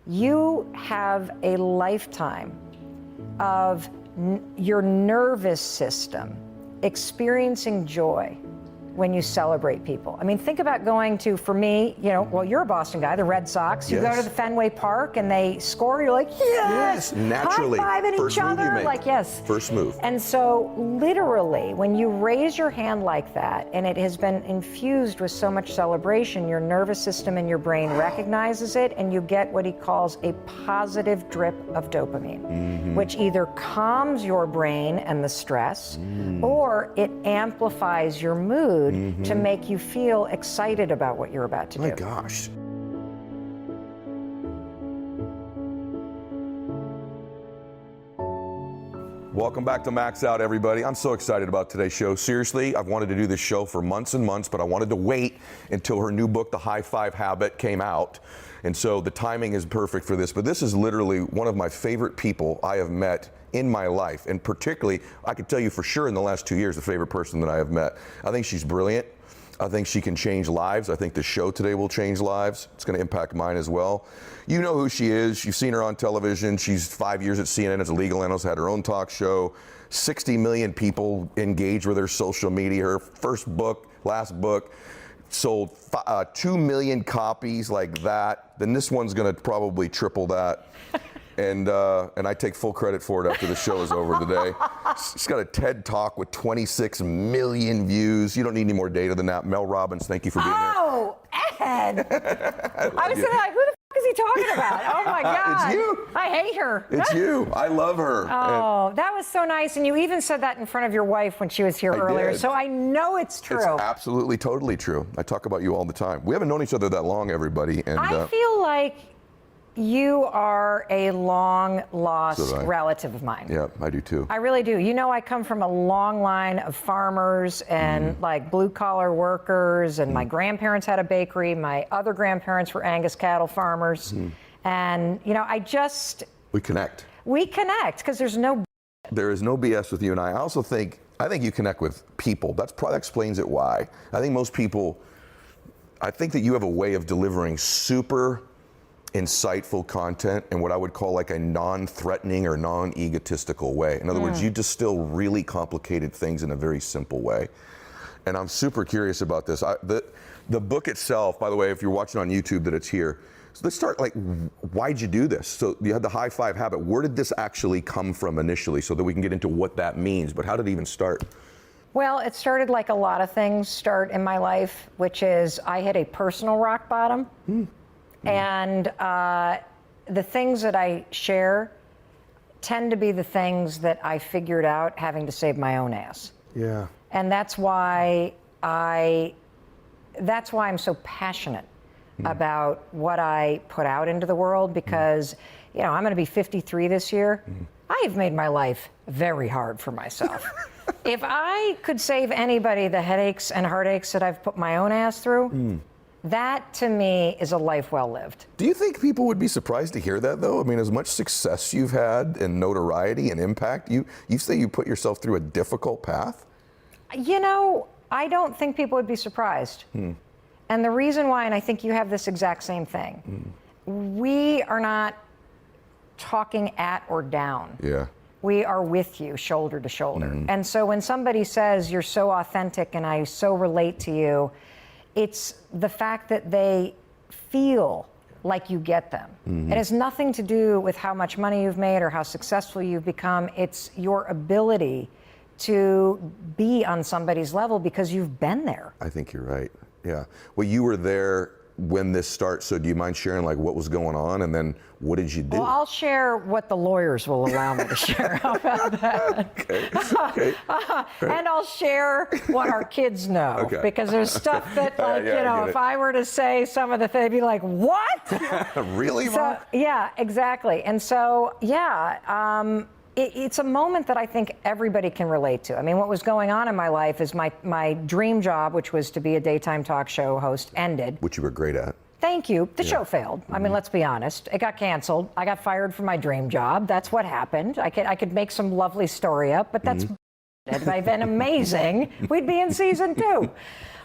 you have a lifetime of your nervous system experiencing joy when you celebrate people. I mean, think about going to, for me, you know, well, you're a Boston guy, the Red Sox. You go to the Fenway Park and they score, you're like, yes! Naturally. High-fiving First each move you other, make. like, yes. First move. And so, literally, when you raise your hand like that, and it has been infused with so much celebration, your nervous system and your brain recognizes it, and you get what he calls a positive drip of dopamine, which either calms your brain and the stress, or it amplifies your mood to make you feel excited about what you're about to do. My gosh. Welcome back to Max Out, everybody. I'm so excited about today's show. Seriously, I've wanted to do this show for months and months, but I wanted to wait until her new book, The High Five Habit, came out. And so the timing is perfect for this. But this is literally one of my favorite people I have met in my life. And particularly, I can tell you for sure in the last 2 years, the favorite person that I have met. I think she's brilliant. I think she can change lives. I think the show today will change lives. It's going to impact mine as well. You know who she is. You've seen her on television. She's 5 years at CNN as a legal analyst, had her own talk show. 60 million people engaged with her social media. Her first book, last book, sold 2 million copies like that. Then this one's going to probably triple that. And I take full credit for it after the show is over today. She's got a TED Talk with 26 million views. You don't need any more data than that. Mel Robbins, thank you for being here. Oh, Ed! I was sitting like, who the f is he talking about? Oh my God. It's you. I hate her. It's you. I love her. Oh, that was so nice. And you even said that in front of your wife when she was here earlier. Did. So I know it's true. It's absolutely, totally true. I talk about you all the time. We haven't known each other that long, everybody. And I feel like you are a long-lost relative of mine. Yeah, I do too. I really do. You know, I come from a long line of farmers and like blue-collar workers, and my grandparents had a bakery. My other grandparents were Angus cattle farmers. And, you know, We connect. We connect because there's no... There is no BS with you and I. I think you connect with people. That explains it why. I think most people, I think that you have a way of delivering super insightful content in what I would call like a non-threatening or non-egotistical way. In other words, you distill really complicated things in a very simple way. And I'm super curious about this. The book itself, by the way, if you're watching on YouTube, that it's here. So let's start, like, why'd you do this? So you had the High Five Habit. Where did this actually come from initially, so that we can get into what that means? But how did it even start? Well, it started like a lot of things start in my life, which is I hit a personal rock bottom. And the things that I share tend to be the things that I figured out having to save my own ass. Yeah. And that's why I'm so passionate about what I put out into the world, because, you know, I'm going to be 53 this year. I've made my life very hard for myself. If I could save anybody the headaches and heartaches that I've put my own ass through, that, to me, is a life well lived. Do you think people would be surprised to hear that, though? I mean, as much success you've had and notoriety and impact, you say you put yourself through a difficult path? You know, I don't think people would be surprised. And the reason why, and I think you have this exact same thing, we are not talking at or down. Yeah. We are with you, shoulder to shoulder. And so when somebody says, you're so authentic and I so relate to you, it's the fact that they feel like you get them. It has nothing to do with how much money you've made or how successful you've become. It's your ability to be on somebody's level because you've been there. I think you're right. Yeah. Well, you were there when this starts, so do you mind sharing like what was going on and then what did you do? Well, I'll share what the lawyers will allow me to share. How about that? Okay. And I'll share what our kids know, because there's stuff that, like, you know, if I were to say some of the things, they'd be like, what? Really, Mom? Yeah, exactly. And so, it's a moment that I think everybody can relate to. I mean, what was going on in my life is my dream job, which was to be a daytime talk show host, ended. Which you were great at. Thank you. The show failed. I mean, let's be honest. It got canceled. I got fired from my dream job. That's what happened. I could make some lovely story up, but that's if I'd been amazing, we'd be in season 2.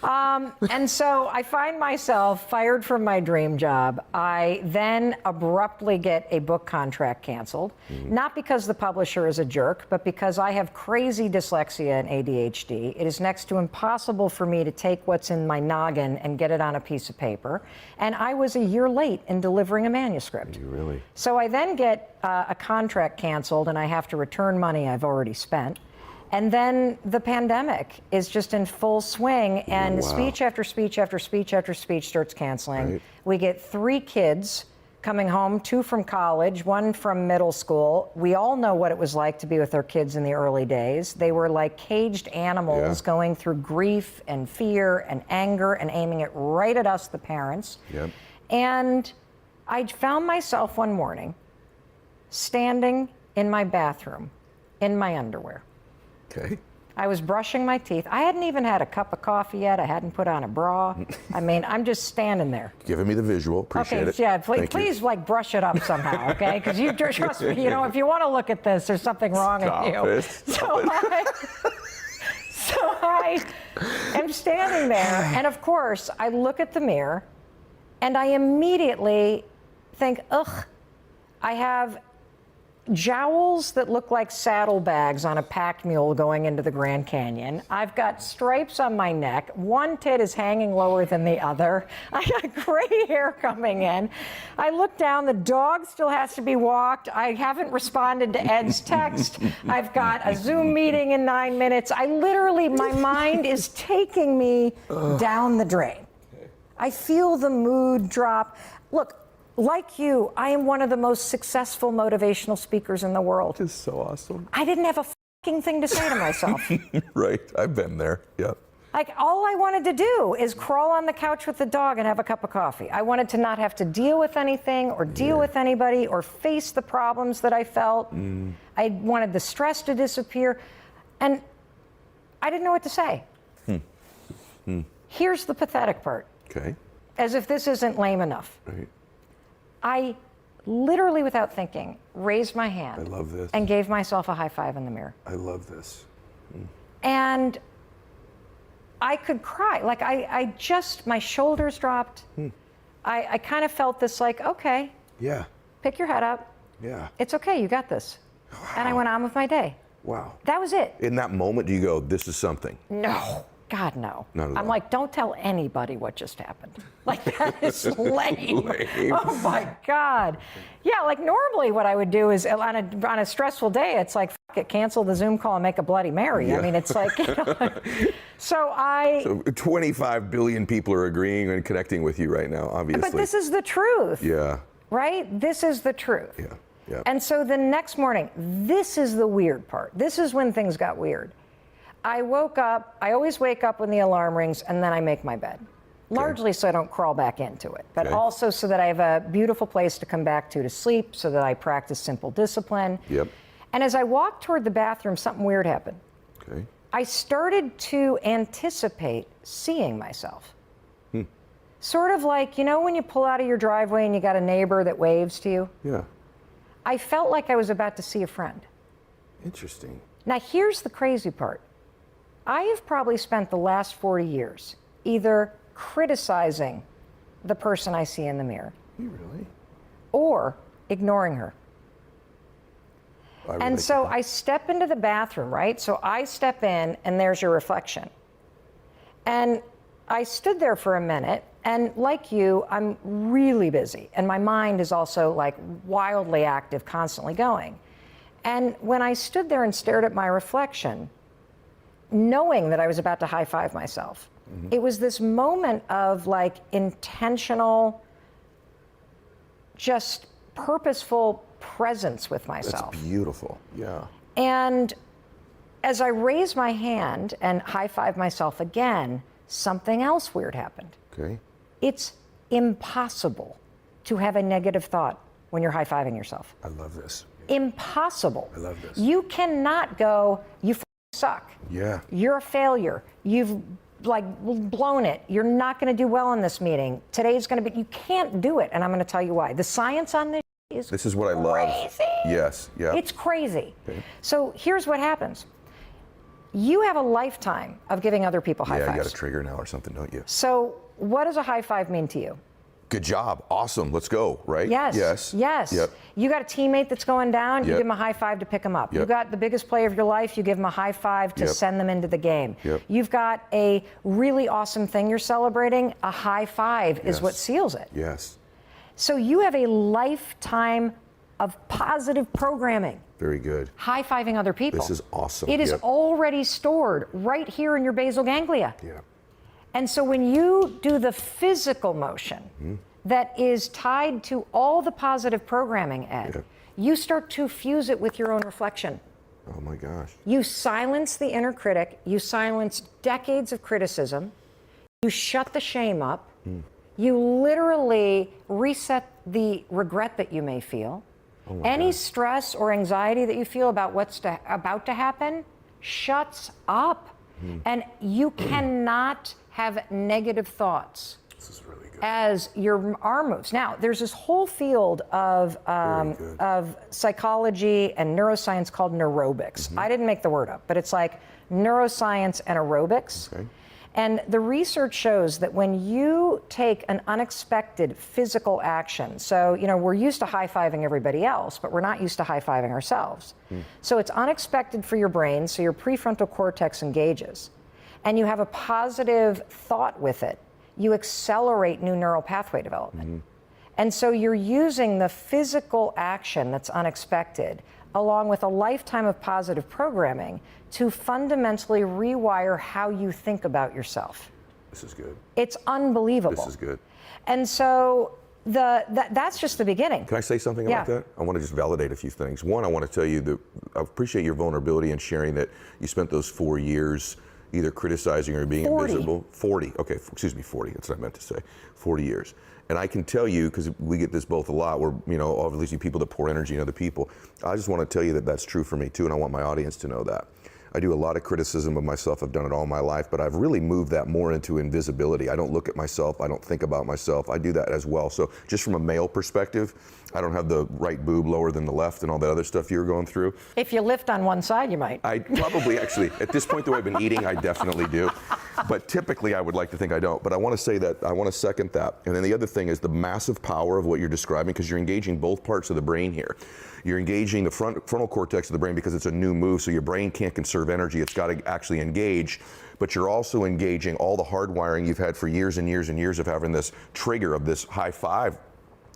And so I find myself fired from my dream job. I then abruptly get a book contract canceled, not because the publisher is a jerk, but because I have crazy dyslexia and ADHD. It is next to impossible for me to take what's in my noggin and get it on a piece of paper. And I was a year late in delivering a manuscript. You really? So I then get a contract canceled and I have to return money I've already spent. And then the pandemic is just in full swing, and speech after speech after speech after speech starts canceling. Right. We get 3 kids coming home, 2 from college, 1 from middle school. We all know what it was like to be with our kids in the early days. They were like caged animals going through grief and fear and anger and aiming it right at us, the parents. Yep. And I found myself one morning standing in my bathroom in my underwear. Okay. I was brushing my teeth. I hadn't even had a cup of coffee yet. I hadn't put on a bra. I mean, I'm just standing there. Giving me the visual. Appreciate it. Yeah, please like brush it up somehow, okay? Because you trust me, you know, if you want to look at this, there's something wrong with you. So I am standing there, and of course, I look at the mirror, and I immediately think, ugh, I have jowls that look like saddlebags on a pack mule going into the Grand Canyon. I've got stripes on my neck. One tit is hanging lower than the other. I got gray hair coming in. I look down, the dog still has to be walked. I haven't responded to Ed's text. I've got a Zoom meeting in 9 minutes. I literally, my mind is taking me down the drain. I feel the mood drop. Look, like you, I am one of the most successful motivational speakers in the world. It's so awesome. I didn't have a fucking thing to say to myself. Right, I've been there, yeah. Like, all I wanted to do is crawl on the couch with the dog and have a cup of coffee. I wanted to not have to deal with anything or deal with anybody or face the problems that I felt. I wanted the stress to disappear. And I didn't know what to say. Here's the pathetic part. Okay. As if this isn't lame enough. Right. I literally, without thinking, raised my hand. I love this. And gave myself a high five in the mirror. I love this. And I could cry. Like, I just, my shoulders dropped. I kind of felt this like, okay, Yeah. pick your head up. Yeah. It's okay, you got this. And I went on with my day. Wow. That was it. In that moment, do you go, this is something? No. God, no. Not at I'm all. like, don't tell anybody what just happened. Like, that is lame. Oh my God. Yeah, like normally what I would do is on a stressful day, it's like, fuck it, cancel the Zoom call and make a Bloody Mary. I mean, it's like, you know. So 25 billion people are agreeing and connecting with you right now, obviously. But this is the truth. Yeah. Right? This is the truth. Yeah. Yeah. And so the next morning, this is the weird part. This is when things got weird. I woke up, I always wake up when the alarm rings, and then I make my bed. Largely so I don't crawl back into it, but also so that I have a beautiful place to come back to sleep, so that I practice simple discipline. Yep. And as I walked toward the bathroom, something weird happened. Okay. I started to anticipate seeing myself. Sort of like, you know, when you pull out of your driveway and you got a neighbor that waves to you? Yeah. I felt like I was about to see a friend. Interesting. Now, here's the crazy part. I have probably spent the last 40 years either criticizing the person I see in the mirror Really? or ignoring her. I And so I step into the bathroom, right? So I step in and there's your reflection. And I stood there for a minute, and like you, I'm really busy. And my mind is also like wildly active, constantly going. And when I stood there and stared at my reflection, knowing that I was about to high five myself, it was this moment of like intentional, just purposeful presence with myself. That's beautiful. Yeah. And as I raised my hand and high five myself again, something else weird happened. Okay. It's impossible to have a negative thought when you're high fiving yourself. I love this. Impossible. I love this. You cannot go, you suck. Yeah. You're a failure. You've like blown it. You're not going to do well in this meeting. Today's going to be, you can't do it. And I'm going to tell you why. The science on This is what I love. crazy. Yes. Yeah. It's crazy. Okay. So here's what happens. You have a lifetime of giving other people high Yeah, fives. you got a trigger now or something, don't you? So what does a high five mean to you? Good job. Awesome. Let's go, right? Yes. Yes. Yes. Yep. You got a teammate that's going down, you Yep. give them a high five to pick them up. Yep. You got the biggest player of your life, you give them a high five to Yep. send them into the game. Yep. You've got a really awesome thing you're celebrating, a high five is Yes. what seals it. Yes. So you have a lifetime of positive programming. Very good. High-fiving other people. This is awesome. It is Yep. already stored right here in your basal ganglia. Yeah. And so when you do the physical motion that is tied to all the positive programming, Ed, Yep. you start to fuse it with your own reflection. Oh my gosh. You silence the inner critic, you silence decades of criticism, you shut the shame up, you literally reset the regret that you may feel. Any stress or anxiety that you feel about what's about to happen shuts up. And you cannot have negative thoughts This is really good. as your arm moves. Now, there's this whole field of psychology and neuroscience called neurobics. I didn't make the word up, but it's like neuroscience and aerobics. Okay. And the research shows that when you take an unexpected physical action, so, you know, we're used to high-fiving everybody else, but we're not used to high-fiving ourselves. So it's unexpected for your brain, so your prefrontal cortex engages. And you have a positive thought with it. You accelerate new neural pathway development. And so you're using the physical action that's unexpected, along with a lifetime of positive programming, to fundamentally rewire how you think about yourself. This is good. It's unbelievable. This is good. And so that's just the beginning. Can I say something about that? I want to just validate a few things. One, I want to tell you that I appreciate your vulnerability and sharing that you spent those 4 years either criticizing or being 40. invisible. 40. Okay, excuse me, 40. That's what I meant to say. 40 years. And I can tell you, because we get this both a lot, we're, you know, obviously people that pour energy in other people. I just want to tell you that that's true for me too, and I want my audience to know that. I do a lot of criticism of myself. I've done it all my life, but I've really moved that more into invisibility. I don't look at myself. I don't think about myself. I do that as well. So just from a male perspective, I don't have the right boob lower than the left and all that other stuff you're going through. If you lift on one side, you might. I probably actually, at this point, the way I've been eating, I definitely do. But typically, I would like to think I don't. But I want to say that, I want to second that. And then the other thing is the massive power of what you're describing, because you're engaging both parts of the brain here. You're engaging the frontal cortex of the brain because it's a new move, so your brain can't conserve energy. It's got to actually engage. But you're also engaging all the hardwiring you've had for years and years and years of having this trigger of this high five.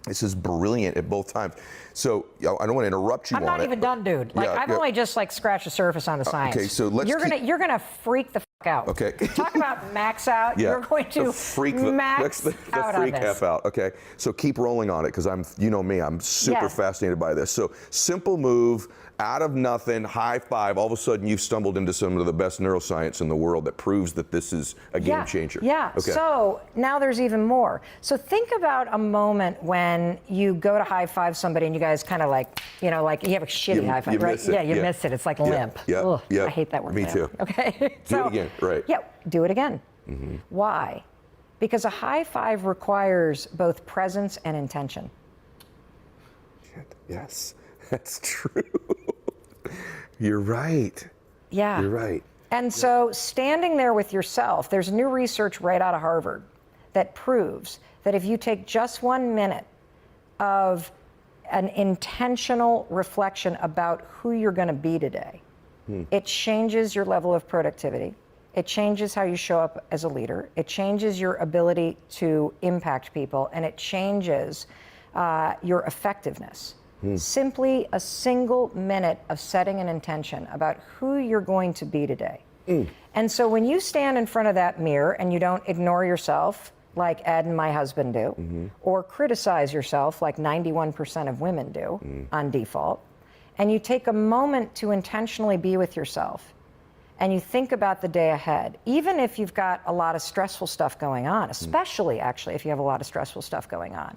This is brilliant at both times. So I don't want to interrupt you I'm on not it. even done, dude. Like, I've only just like scratched the surface on the science. Okay, so let's you're gonna freak the fuck out. Okay. Talk about max out. Yeah. You're going to freak max out on freak this. F out. Okay, so keep rolling on it, because you know me, I'm super Yes. fascinated by this. So simple move, out of nothing, high five. All of a sudden, you've stumbled into some of the best neuroscience in the world that proves that this is a game changer. Yeah. Okay. So now there's even more. So think about a moment when you go to high five somebody and you guys kind of like, you know, like you have a shitty high five, you right? miss it. Yeah, you Yeah. miss it. It's like Yeah. limp. Yeah. Ugh, Yeah. I hate that word. Me limp. too. Okay. Do it again. Right. Yeah. Do it again. Why? Because a high five requires both presence and intention. Shit. Yes, that's true. You're right. Yeah. You're right. And so standing there with yourself, there's new research right out of Harvard that proves that if you take just 1 minute of an intentional reflection about who you're going to be today, it changes your level of productivity. It changes how you show up as a leader. It changes your ability to impact people, and it changes your effectiveness. Simply a single minute of setting an intention about who you're going to be today. And so when you stand in front of that mirror and you don't ignore yourself like Ed and my husband do, or criticize yourself like 91% of women do on default, and you take a moment to intentionally be with yourself, and you think about the day ahead, even if you've got a lot of stressful stuff going on, especially actually if you have a lot of stressful stuff going on,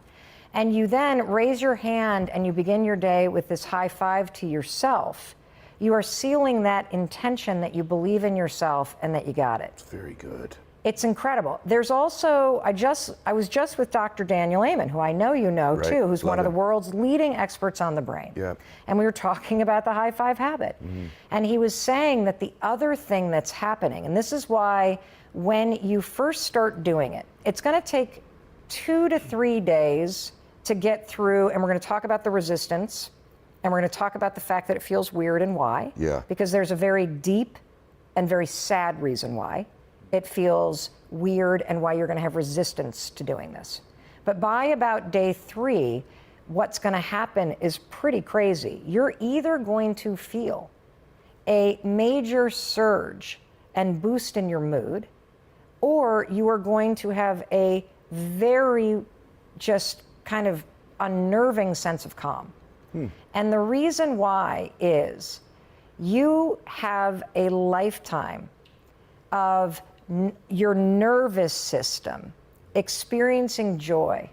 and you then raise your hand and you begin your day with this high five to yourself, you are sealing that intention that you believe in yourself and that you got it. Very good. It's incredible. There's also, I was just with Dr. Daniel Amen, who I know you know too, who's one of the world's leading experts on the brain. Yeah. And we were talking about the high five habit. And he was saying that the other thing that's happening, and this is why when you first start doing it, it's going to take 2 to 3 days to get through, and we're going to talk about the resistance, and we're going to talk about the fact that it feels weird and why. Yeah. Because there's a very deep and very sad reason why it feels weird and why you're going to have resistance to doing this. But by about day 3, what's going to happen is pretty crazy. You're either going to feel a major surge and boost in your mood, or you are going to have a very just kind of unnerving sense of calm. And the reason why is you have a lifetime of your nervous system experiencing joy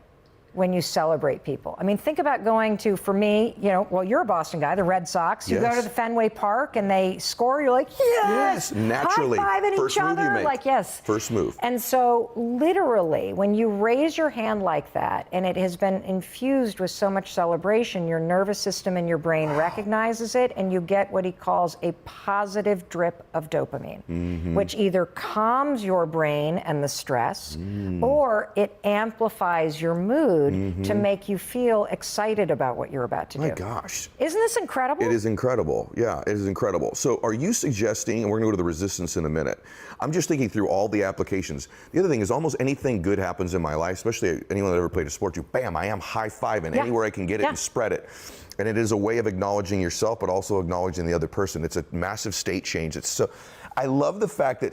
when you celebrate people. I mean, think about going to, for me, you know, well, you're a Boston guy, the Red Sox. You go to the Fenway Park and they score, you're like, yes! Naturally. High-fiving First each move other. you make. Like, yes. First move. And so, literally, when you raise your hand like that, and it has been infused with so much celebration, your nervous system and your brain recognizes it, and you get what he calls a positive drip of dopamine, which either calms your brain and the stress, or it amplifies your mood to make you feel excited about what you're about to do. My gosh. Isn't this incredible? It is incredible. Yeah, it is incredible. So are you suggesting, and we're going to go to the resistance in a minute, I'm just thinking through all the applications. The other thing is almost anything good happens in my life, especially anyone that ever played a sport, you bam, I am high-fiving anywhere I can get it and spread it. And it is a way of acknowledging yourself, but also acknowledging the other person. It's a massive state change. It's so, I love the fact that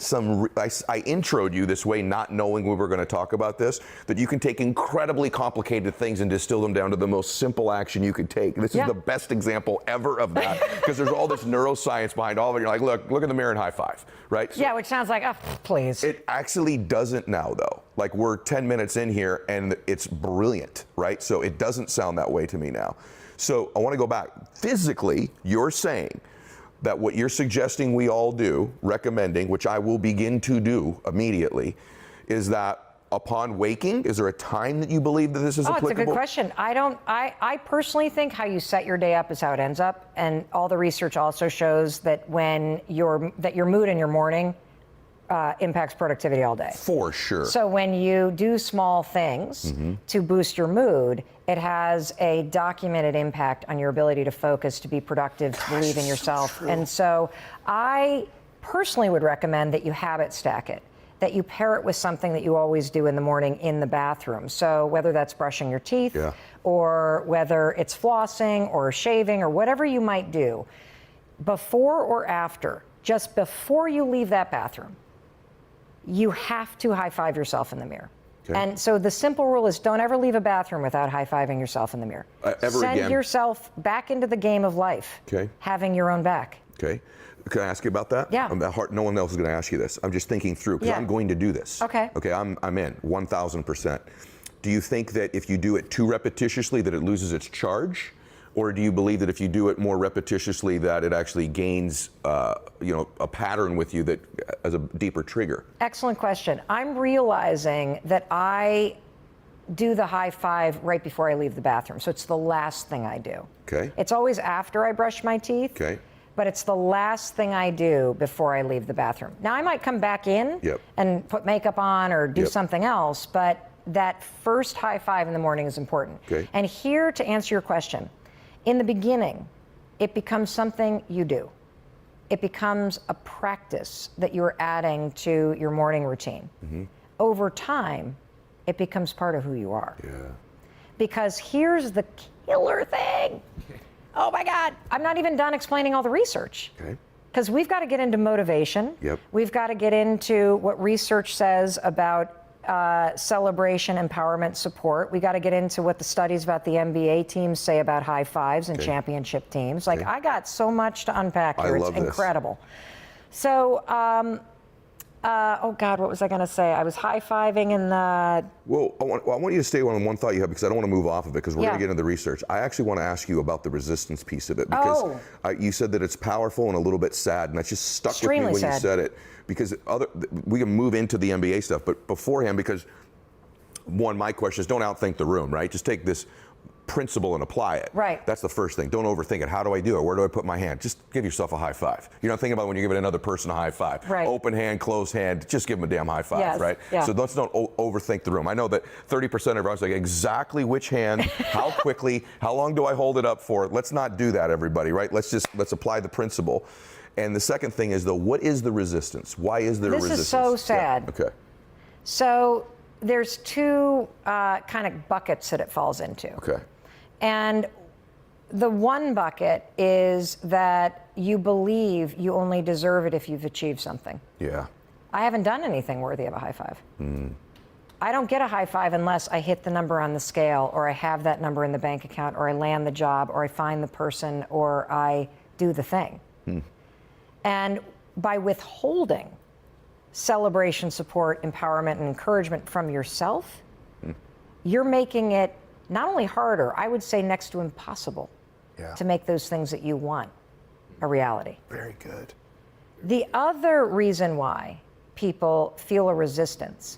I introed you this way, not knowing we were going to talk about this, that you can take incredibly complicated things and distill them down to the most simple action you could take. This is the best example ever of that, because there's all this neuroscience behind all of it. You're like, look in the mirror and high five, right? So yeah, which sounds like, oh, please. it actually doesn't now, though. Like, we're 10 minutes in here and it's brilliant, right? So it doesn't sound that way to me now. So I want to go back. Physically, you're saying that what you're suggesting we all do, recommending, which I will begin to do immediately, is that upon waking, is there a time that you believe that this is applicable? It's a good question. I personally think how you set your day up is how it ends up, and all the research also shows that when your mood in your morning impacts productivity all day. For sure. So when you do small things to boost your mood, it has a documented impact on your ability to focus, to be productive, to believe in yourself. And so I personally would recommend that you habit stack it, that you pair it with something that you always do in the morning in the bathroom. So whether that's brushing your teeth, or whether it's flossing or shaving or whatever you might do, before or after, just before you leave that bathroom, you have to high-five yourself in the mirror. Okay. And so the simple rule is don't ever leave a bathroom without high-fiving yourself in the mirror. Send yourself back into the game of life, having your own back. Okay. Can I ask you about that? Yeah. No one else is going to ask you this. I'm just thinking through, because I'm going to do this. Okay. Okay, I'm in, 1,000%. Do you think that if you do it too repetitiously that it loses its charge? Or do you believe that if you do it more repetitiously that it actually gains a pattern with you that as a deeper trigger? Excellent question. I'm realizing that I do the high five right before I leave the bathroom. So it's the last thing I do. Okay. It's always after I brush my teeth. Okay. But it's the last thing I do before I leave the bathroom. Now, I might come back in and put makeup on or do something else, but that first high five in the morning is important. Okay. And here, to answer your question, in the beginning, it becomes something you do. It becomes a practice that you're adding to your morning routine. Over time, it becomes part of who you are. Yeah. Because here's the killer thing. Oh my God, I'm not even done explaining all the research. Okay. Because we've got to get into motivation. We've got to get into what research says about celebration, empowerment, support. We got to get into what the studies about the NBA teams say about high fives and championship teams. Like, I got so much to unpack here. It's incredible. So Oh God, what was I going to say? I was high-fiving in the... Well, I want you to stay on one thought you have, because I don't want to move off of it, because we're going to get into the research. I actually want to ask you about the resistance piece of it, because you said that it's powerful and a little bit sad, and that just stuck with me when you said it. Because we can move into the MBA stuff, but beforehand, because one, my question is, don't outthink the room, right? Just take this principle and apply it. Right. That's the first thing. Don't overthink it. How do I do it? Where do I put my hand? Just give yourself a high five. You're not thinking about when you're giving another person a high five. Right. Open hand, closed hand, just give them a damn high five, right? Yeah. So let's not overthink the room. I know that 30% of us are like, exactly which hand, how quickly, how long do I hold it up for? Let's not do that, everybody, right? Let's apply the principle. And the second thing is, though, what is the resistance? Why is there a resistance? This is so sad. Yeah. Okay. So there's two kind of buckets that it falls into. Okay. And the one bucket is that you believe you only deserve it if you've achieved something. Yeah. I haven't done anything worthy of a high five. I don't get a high five unless I hit the number on the scale, or I have that number in the bank account, or I land the job, or I find the person, or I do the thing. And by withholding celebration, support, empowerment, and encouragement from yourself, you're making it not only harder, I would say next to impossible, to make those things that you want a reality. Very good. The other reason why people feel a resistance,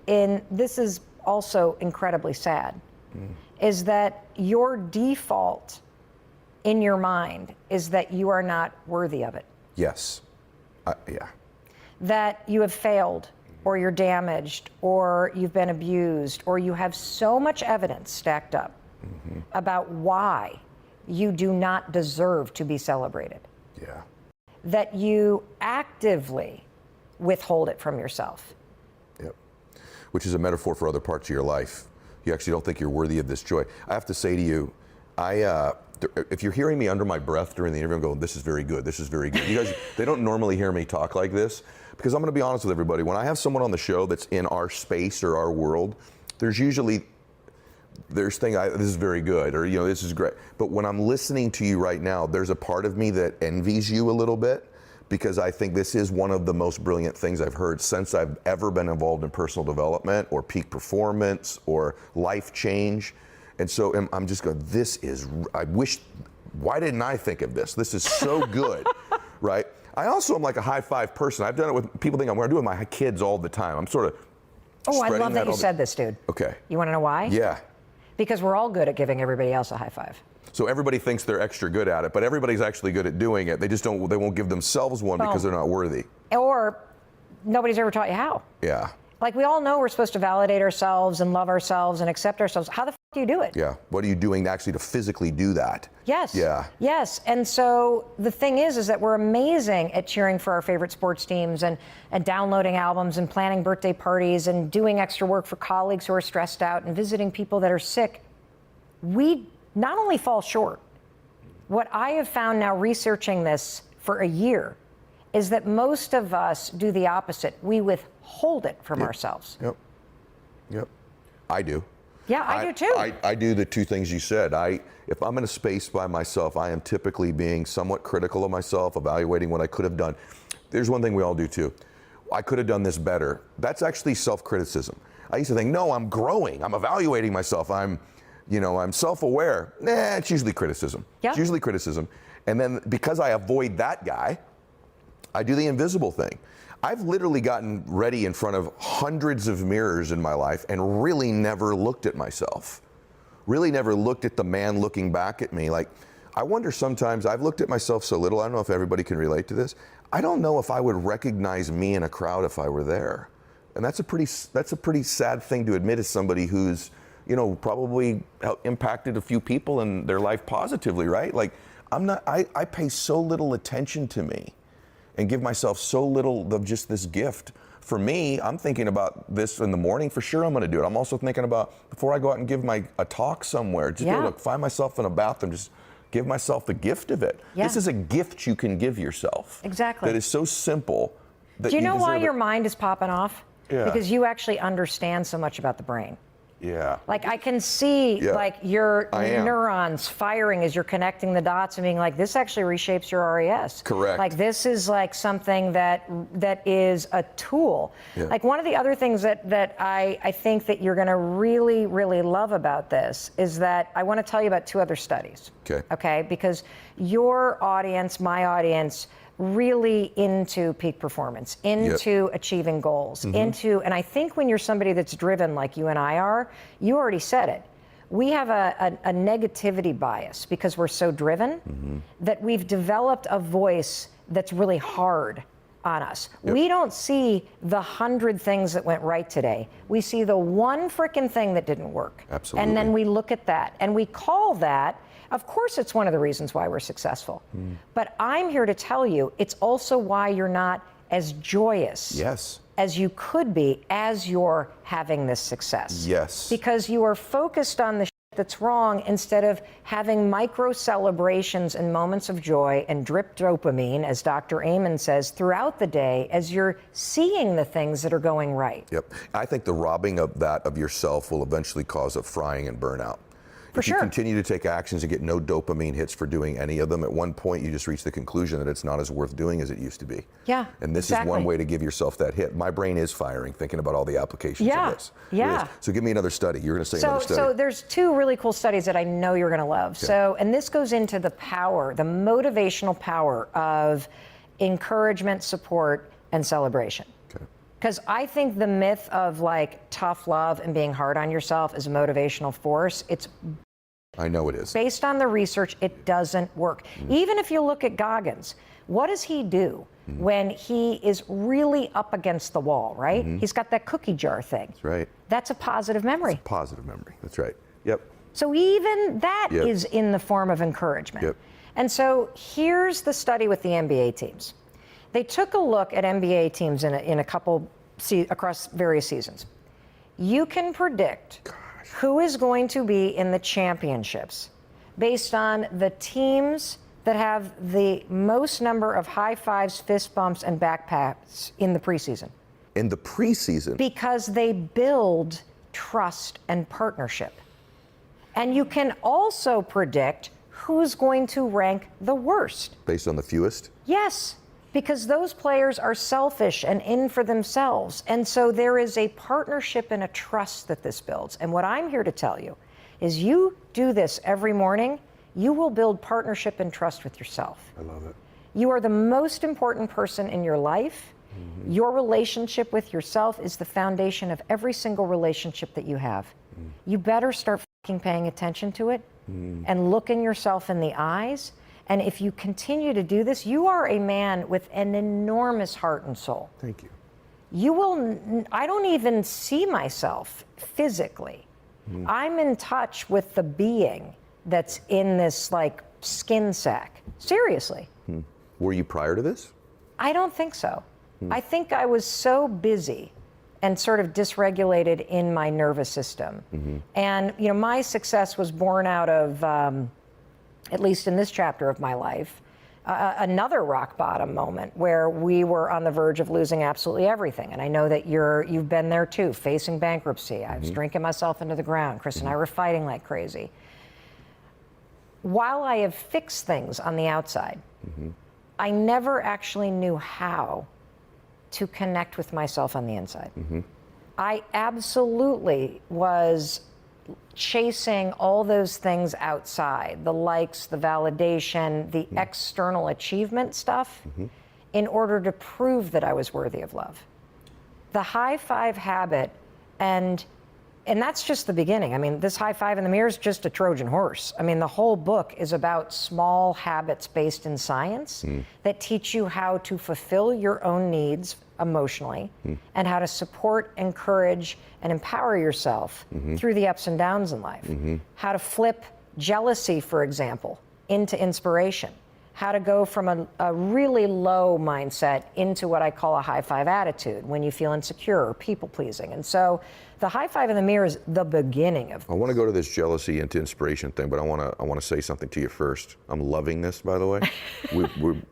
and this is also incredibly sad, is that your default in your mind is that you are not worthy of it. Yes. Yeah. That you have failed, or you're damaged, or you've been abused, or you have so much evidence stacked up about why you do not deserve to be celebrated. Yeah. That you actively withhold it from yourself. Yep. Which is a metaphor for other parts of your life. You actually don't think you're worthy of this joy. I have to say to you, if you're hearing me under my breath during the interview, I'm going, this is very good, this is very good. You guys, they don't normally hear me talk like this, because I'm going to be honest with everybody. When I have someone on the show that's in our space or our world, there's usually, this is very good, or, this is great. But when I'm listening to you right now, there's a part of me that envies you a little bit, because I think this is one of the most brilliant things I've heard since I've ever been involved in personal development or peak performance or life change. And so I'm just going, why didn't I think of this? This is so good, right? I also am like a high five person. I've done it with people think I'm going to do it with my kids all the time. I'm sort of I love that you said this, dude. Okay. You want to know why? Yeah. Because we're all good at giving everybody else a high five. So everybody thinks they're extra good at it, but everybody's actually good at doing it. They just they won't give themselves one because they're not worthy. Or nobody's ever taught you how. Yeah. Like, we all know we're supposed to validate ourselves and love ourselves and accept ourselves. How the f do you do it? Yeah. What are you doing actually to physically do that? Yes. Yeah. Yes. And so the thing is that we're amazing at cheering for our favorite sports teams and downloading albums and planning birthday parties and doing extra work for colleagues who are stressed out and visiting people that are sick. We not only fall short, what I have found now researching this for a year is that most of us do the opposite. We withhold it from ourselves. Yep. I do. Yeah, I do too. I do the two things you said. If I'm in a space by myself, I am typically being somewhat critical of myself, evaluating what I could have done. There's one thing we all do too. I could have done this better. That's actually self-criticism. I used to think, no, I'm growing. I'm evaluating myself. I'm self-aware. Nah, it's usually criticism. Yeah. It's usually criticism. And then because I avoid that guy, I do the invisible thing. I've literally gotten ready in front of hundreds of mirrors in my life and really never looked at myself. Really never looked at the man looking back at me. Like, I wonder sometimes, I've looked at myself so little, I don't know if everybody can relate to this. I don't know if I would recognize me in a crowd if I were there. And that's a pretty sad thing to admit as somebody who's, probably impacted a few people in their life positively, right? Like, I pay so little attention to me and give myself so little of just this gift. For me, I'm thinking about this in the morning. For sure, I'm going to do it. I'm also thinking about before I go out and give a talk somewhere, just be able to find myself in a bathroom, just give myself the gift of it. Yeah. This is a gift you can give yourself. Exactly. That is so simple. That do you know why your mind is popping off? Yeah. Because you actually understand so much about the brain. Yeah. Like I can see like your I am. neurons firing as you're connecting the dots and being like, this actually reshapes your RES. Correct. Like this is like something that is a tool. Yeah. Like one of the other things that I think that you're gonna really, really love about this is that I wanna tell you about 2 other studies. Okay. Okay, because your audience, my audience, really into peak performance, into achieving goals, and I think when you're somebody that's driven like you and I are, you already said it. We have a negativity bias because we're so driven that we've developed a voice that's really hard on us. We don't see the 100 things that went right today. We see the one frickin' thing that didn't work. Absolutely. And then we look at that and we call that, of course it's one of the reasons why we're successful. But I'm here to tell you, it's also why you're not as joyous as you could be as you're having this success. Yes. Because you are focused on the that's wrong instead of having micro celebrations and moments of joy and drip dopamine, as Dr. Amen says, throughout the day as you're seeing the things that are going right. Yep. I think the robbing of that of yourself will eventually cause a frying and burnout. If you continue to take actions and get no dopamine hits for doing any of them, at one point you just reach the conclusion that it's not as worth doing as it used to be. Yeah. And this is one way to give yourself that hit. My brain is firing thinking about all the applications of this. Yeah. So give me another study. You're going to say another study. So there's 2 really cool studies that I know you're going to love. Okay. So, and this goes into the power, the motivational power of encouragement, support, and celebration. Okay. Because I think the myth of like tough love and being hard on yourself is a motivational force. It's I know it is. based on the research, it doesn't work. Even if you look at Goggins, what does he do when he is really up against the wall, right? He's got that cookie jar thing. That's right. That's a positive memory. It's a positive memory. That's right. Yep. So even that is in the form of encouragement. Yep. And so here's the study with the NBA teams. They took a look at NBA teams in a couple across various seasons. You can predict who is going to be in the championships based on the teams that have the most number of high fives, fist bumps, and back pats in the preseason. In the preseason? Because they build trust and partnership. And you can also predict who's going to rank the worst. Based on the fewest? Yes, because those players are selfish and in for themselves. And so there is a partnership and a trust that this builds. And what I'm here to tell you is you do this every morning, you will build partnership and trust with yourself. I love it. You are the most important person in your life. Your relationship with yourself is the foundation of every single relationship that you have. You better start fucking paying attention to it and looking yourself in the eyes. And if you continue to do this, you are a man with an enormous heart and soul. Thank you. You will, I don't even see myself physically. I'm in touch with the being that's in this like skin sack. Seriously. Were you prior to this? I don't think so. I think I was so busy and sort of dysregulated in my nervous system. And, you know, my success was born out of, at least in this chapter of my life, another rock bottom moment where we were on the verge of losing absolutely everything. And I know that you've been there too, facing bankruptcy. I was drinking myself into the ground. Chris and I were fighting like crazy. While I have fixed things on the outside, I never actually knew how to connect with myself on the inside. I absolutely was chasing all those things outside, the likes, the validation, the external achievement stuff, in order to prove that I was worthy of love. The high five habit, and that's just the beginning. I mean, this high five in the mirror is just a Trojan horse. I mean, the whole book is about small habits based in science that teach you how to fulfill your own needs emotionally and how to support, encourage, and empower yourself through the ups and downs in life. How to flip jealousy, for example, into inspiration. How to go from a really low mindset into what I call a high five attitude when you feel insecure or people pleasing. And so the high five in the mirror is the beginning of. I want to go to this jealousy into inspiration thing, but I want to say something to you first. I'm loving this, by the way.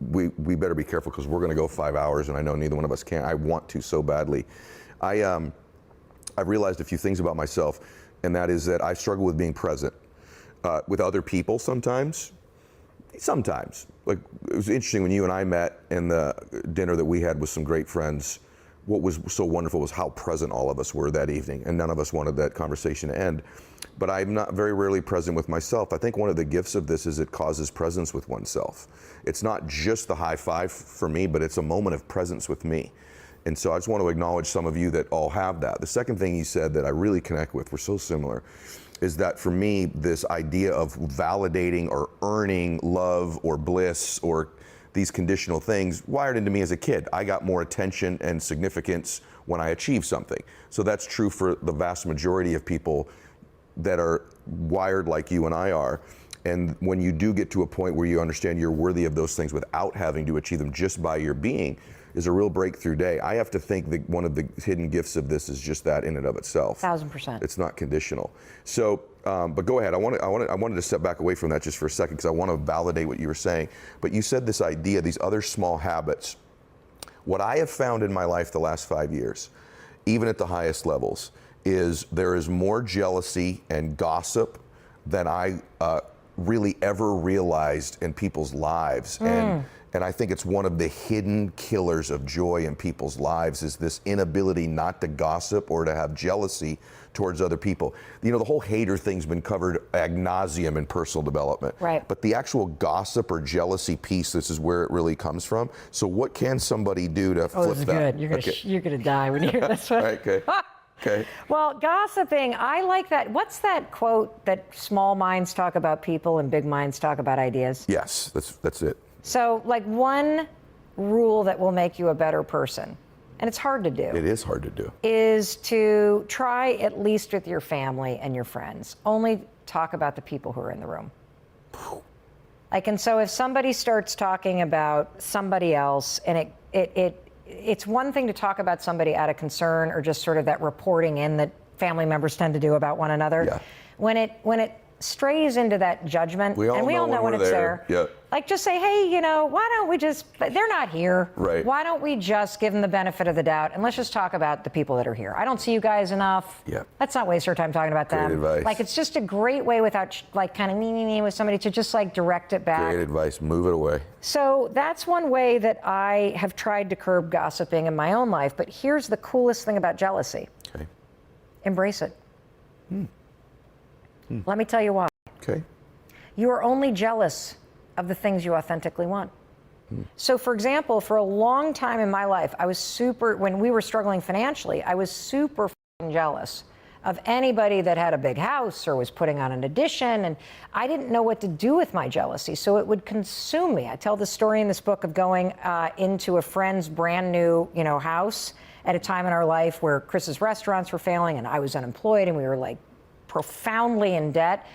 we better be careful because we're going to go 5 hours, and I know neither one of us can. I want to so badly. I've realized a few things about myself. and that is that I struggle with being present with other people sometimes. Like, it was interesting when you and I met in the dinner that we had with some great friends. What was so wonderful was how present all of us were that evening, and none of us wanted that conversation to end. But I'm not very rarely present with myself. I think one of the gifts of this is it causes presence with oneself. It's not just the high five for me, but it's a moment of presence with me. And so I just want to acknowledge some of you that all have that. The second thing you said that I really connect with, we're so similar, is that for me, this idea of validating or earning love or bliss or these conditional things wired into me as a kid. I got more attention and significance when I achieved something. So that's true for the vast majority of people that are wired like you and I are. And when you do get to a point where you understand you're worthy of those things without having to achieve them just by your being, is a real breakthrough day. I have to think that one of the hidden gifts of this is just that in and of itself. 1000%. It's not conditional. So, but go ahead. I wanted to step back away from that just for a second because I want to validate what you were saying. But you said this idea, these other small habits. What I have found in my life the last 5 years, even at the highest levels, is there is more jealousy and gossip than I really ever realized in people's lives. And I think it's one of the hidden killers of joy in people's lives is this inability not to gossip or to have jealousy towards other people. You know, the whole hater thing's been covered ad nauseum in personal development. Right. But the actual gossip or jealousy piece, this is where it really comes from. So what can somebody do to flip this is that? good. You're gonna die when you hear this one. Okay. Okay. Well, gossiping, I like that. What's that quote that small minds talk about people and big minds talk about ideas? Yes, that's it. So, like, one rule that will make you a better person, and it's hard to do. It is hard to do. Is to try, at least with your family and your friends, only talk about the people who are in the room. Like, and so if somebody starts talking about somebody else, and it's one thing to talk about somebody out of concern or just sort of that reporting in that family members tend to do about one another. Yeah. When it strays into that judgment, and we all know when it's there. Yeah. Like, just say, hey, you know, why don't we just, they're not here. Right. Why don't we just give them the benefit of the doubt and let's just talk about the people that are here. I don't see you guys enough. Yeah. Let's not waste our time talking about them. Great advice. Like, it's just a great way without like kind of me with somebody to just like direct it back. Great advice. Move it away. So that's one way that I have tried to curb gossiping in my own life. But here's the coolest thing about jealousy. Okay. Embrace it. Let me tell you why. Okay. You are only jealous of the things you authentically want. So, for example, for a long time in my life, when we were struggling financially, I was super jealous of anybody that had a big house or was putting on an addition, and I didn't know what to do with my jealousy, so it would consume me. I tell the story in this book of going into a friend's brand new, house at a time in our life where Chris's restaurants were failing and I was unemployed and we were like profoundly in debt.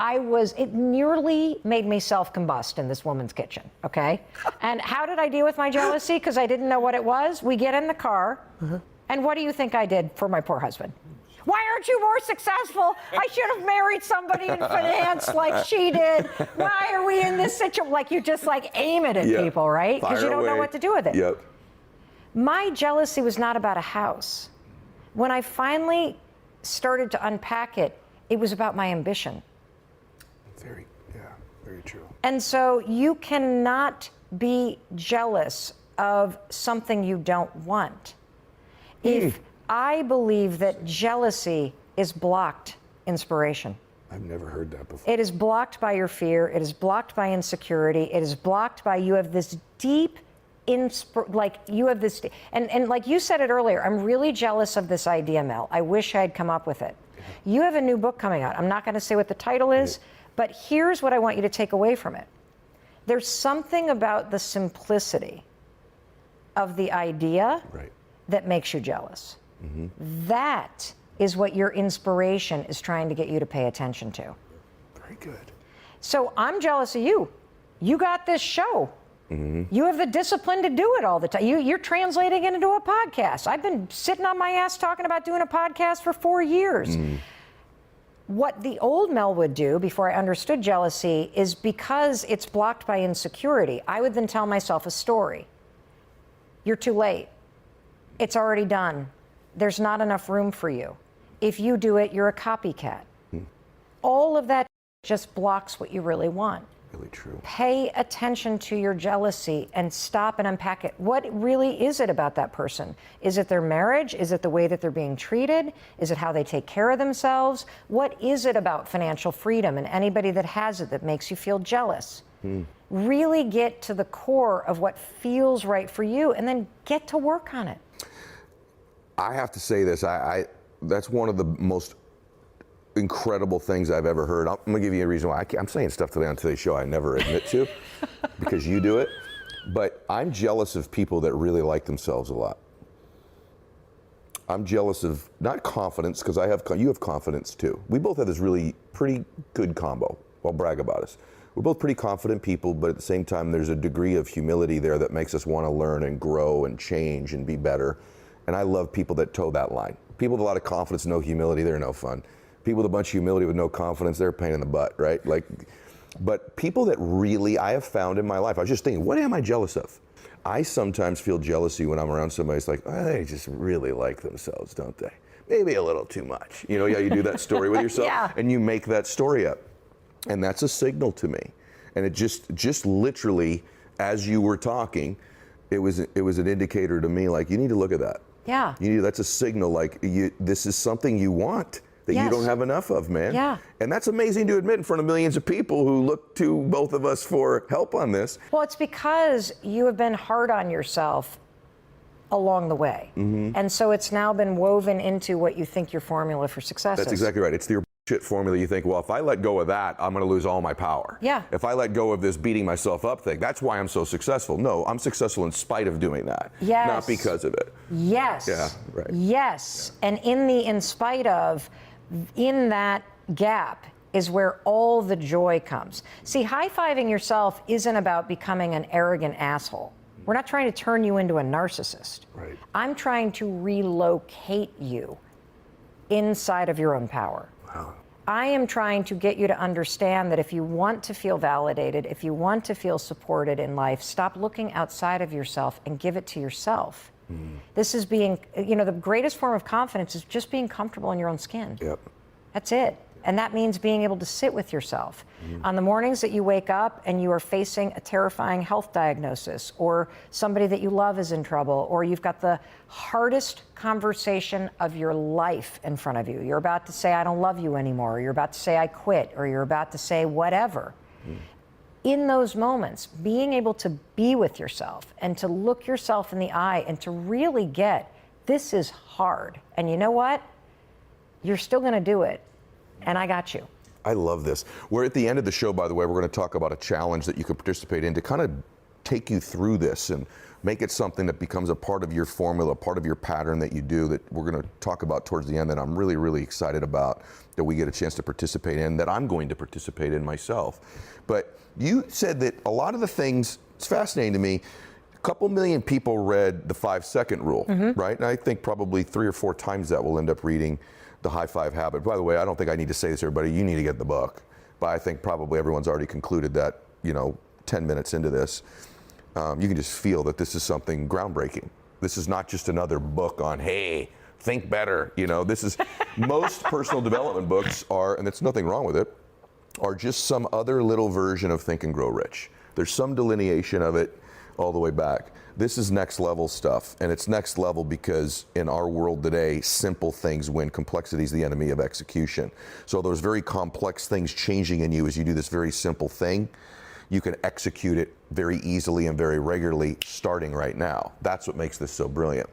It nearly made me self-combust in this woman's kitchen, okay? And how did I deal with my jealousy? Because I didn't know what it was. We get in the car, and what do you think I did for my poor husband? Why aren't you more successful? I should have married somebody in finance like she did. Why are we in this situation? Like, you just like aim it at people, right? Because you don't know what to do with it. Yep. My jealousy was not about a house. When I finally started to unpack it, it was about my ambition. Very true. And so you cannot be jealous of something you don't want. If I believe that jealousy is blocked inspiration. I've never heard that before. It is blocked by your fear. It is blocked by insecurity. It is blocked by you have this deep and like you said it earlier, I'm really jealous of this idea, Mel. I wish I had come up with it. You have a new book coming out. I'm not going to say what the title is, but here's what I want you to take away from it. There's something about the simplicity of the idea that makes you jealous. That is what your inspiration is trying to get you to pay attention to. Very good. So I'm jealous of you. You got this show. You have the discipline to do it all the time. You're translating it into a podcast. I've been sitting on my ass talking about doing a podcast for 4 years. What the old Mel would do before I understood jealousy is because it's blocked by insecurity, I would then tell myself a story. You're too late. It's already done. There's not enough room for you. If you do it, you're a copycat. All of that just blocks what you really want. Really true. Pay attention to your jealousy and stop and unpack it. What really is it about that person? Is it their marriage? Is it the way that they're being treated? Is it how they take care of themselves? What is it about financial freedom and anybody that has it that makes you feel jealous? Really get to the core of what feels right for you and then get to work on it. I have to say this, that's one of the most incredible things I've ever heard. I'm gonna give you a reason why. I'm saying stuff today on today's show I never admit to because you do it. But I'm jealous of people that really like themselves a lot. I'm jealous of, not confidence, because you have confidence too. We both have this really pretty good combo. I'll brag about us. We're both pretty confident people, but at the same time, there's a degree of humility there that makes us want to learn and grow and change and be better. And I love people that toe that line. People with a lot of confidence, no humility, they're no fun. People with a bunch of humility with no confidence, they're a pain in the butt, right? But people that really, I have found in my life, I was just thinking, what am I jealous of? I sometimes feel jealousy when I'm around somebody. It's like, oh, they just really like themselves, don't they? Maybe a little too much. You know how you do that story with yourself? Yeah. And you make that story up. And that's a signal to me. And it just literally, as you were talking, it was an indicator to me, like, you need to look at that. Yeah. That's a signal, like, this is something you want that you don't have enough of, man. Yeah. And that's amazing to admit in front of millions of people who look to both of us for help on this. Well, it's because you have been hard on yourself along the way. And so it's now been woven into what you think your formula for success is. That's exactly right. It's the shit formula. You think, well, if I let go of that, I'm going to lose all my power. Yeah. If I let go of this beating myself up thing, that's why I'm so successful. No, I'm successful in spite of doing that. Yes. Not because of it. Yes. Yeah, right. Yes. And in spite of, in that gap is where all the joy comes. See, high-fiving yourself isn't about becoming an arrogant asshole. We're not trying to turn you into a narcissist. Right. I'm trying to relocate you inside of your own power. Wow. I am trying to get you to understand that if you want to feel validated, if you want to feel supported in life, stop looking outside of yourself and give it to yourself. This is being, the greatest form of confidence is just being comfortable in your own skin. Yep. That's it. And that means being able to sit with yourself. On the mornings that you wake up and you are facing a terrifying health diagnosis, or somebody that you love is in trouble, or you've got the hardest conversation of your life in front of you. You're about to say, I don't love you anymore. Or you're about to say, I quit. Or you're about to say whatever. In those moments, being able to be with yourself and to look yourself in the eye and to really get, this is hard. And you know what? You're still going to do it. And I got you. I love this. We're at the end of the show, by the way. We're going to talk about a challenge that you can participate in to kind of take you through this and make it something that becomes a part of your formula, part of your pattern that you do, that we're going to talk about towards the end, that I'm really, really excited about, that we get a chance to participate in, that I'm going to participate in myself. But you said that a lot of the things, it's fascinating to me, a couple million people read the 5-second rule, right? And I think probably 3 or 4 times that will end up reading the High Five Habit. By the way, I don't think I need to say this to everybody, you need to get the book. But I think probably everyone's already concluded that, 10 minutes into this, you can just feel that this is something groundbreaking. This is not just another book on, hey, think better. This is, most personal development books are, and there's nothing wrong with it, are just some other little version of Think and Grow Rich. There's some delineation of it all the way back. This is next level stuff, and it's next level because in our world today, simple things win. Complexity is the enemy of execution. So those very complex things changing in you as you do this very simple thing, you can execute it very easily and very regularly starting right now. That's what makes this so brilliant.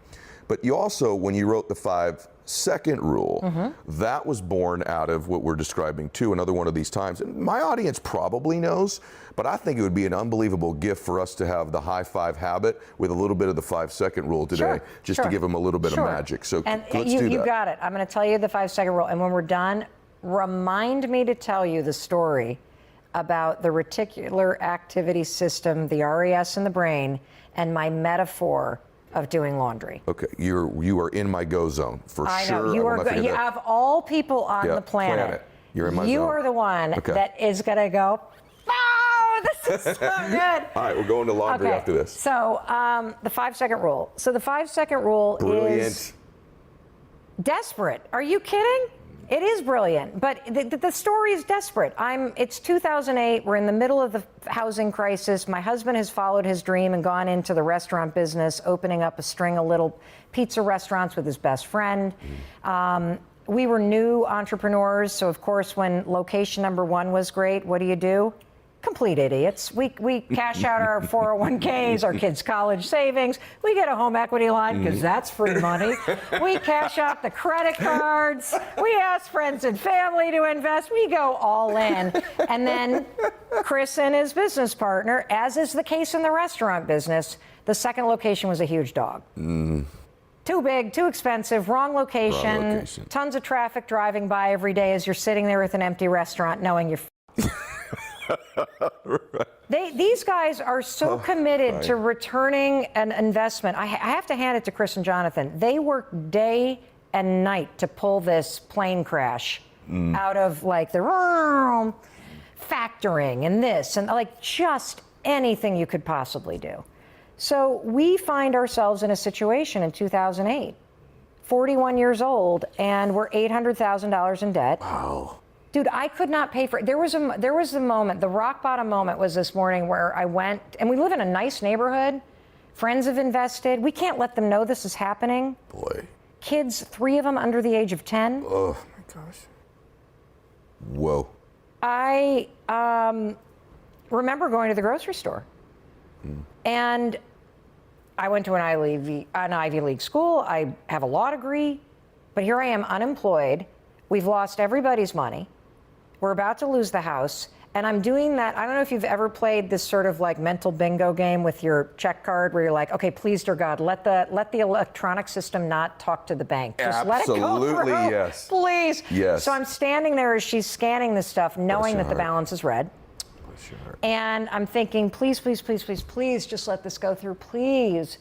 But you also, when you wrote the 5-second rule, that was born out of what we're describing too, another one of these times. And my audience probably knows, but I think it would be an unbelievable gift for us to have the High Five Habit with a little bit of the 5-second rule today, just to give them a little bit of magic. So and let's do that. You got it. I'm going to tell you the 5-second rule. And when we're done, remind me to tell you the story about the reticular activity system, the RAS in the brain, and my metaphor of doing laundry. Okay, you are in my go zone for sure. I know you are. You have all people on the planet. You're in my You zone. are the one that is going to go, oh, this is so good. All right, we're going to laundry after this. So the 5-second rule. So the 5-second rule Brilliant. is Desperate. Are you kidding? It is brilliant, but the story is desperate. It's 2008. We're in the middle of the housing crisis. My husband has followed his dream and gone into the restaurant business, opening up a string of little pizza restaurants with his best friend. We were new entrepreneurs, so of course, when location number one was great, what do? Complete idiots. We cash out our 401ks, our kids' college savings. We get a home equity line because that's free money. We cash out the credit cards. We ask friends and family to invest. We go all in. And then Chris and his business partner, as is the case in the restaurant business, the second location was a huge dog. Too big, too expensive, wrong location, tons of traffic driving by every day as you're sitting there with an empty restaurant knowing you're These guys are so committed to returning an investment. I have to hand it to Chris and Jonathan. They work day and night to pull this plane crash out of like the factoring and this and like just anything you could possibly do. So we find ourselves in a situation in 2008, 41 years old, and we're $800,000 in debt. Wow. Dude, I could not pay for it. There was a moment, the rock bottom moment was this morning where I went, and we live in a nice neighborhood. Friends have invested. We can't let them know this is happening. Boy. Kids, 3 of them under the age of 10. Oh my gosh. Whoa. I remember going to the grocery store, and I went to an Ivy League school. I have a law degree, but here I am unemployed. We've lost everybody's money. We're about to lose the house. And I'm doing that. I don't know if you've ever played this sort of like mental bingo game with your check card where you're like, okay, please, dear God, let the electronic system not talk to the bank. Just let it go through. Absolutely, yes. Please. Yes. So I'm standing there as she's scanning this stuff, knowing that the balance is red. Bless your heart. And I'm thinking, please, please, please, please, please, just let this go through, please.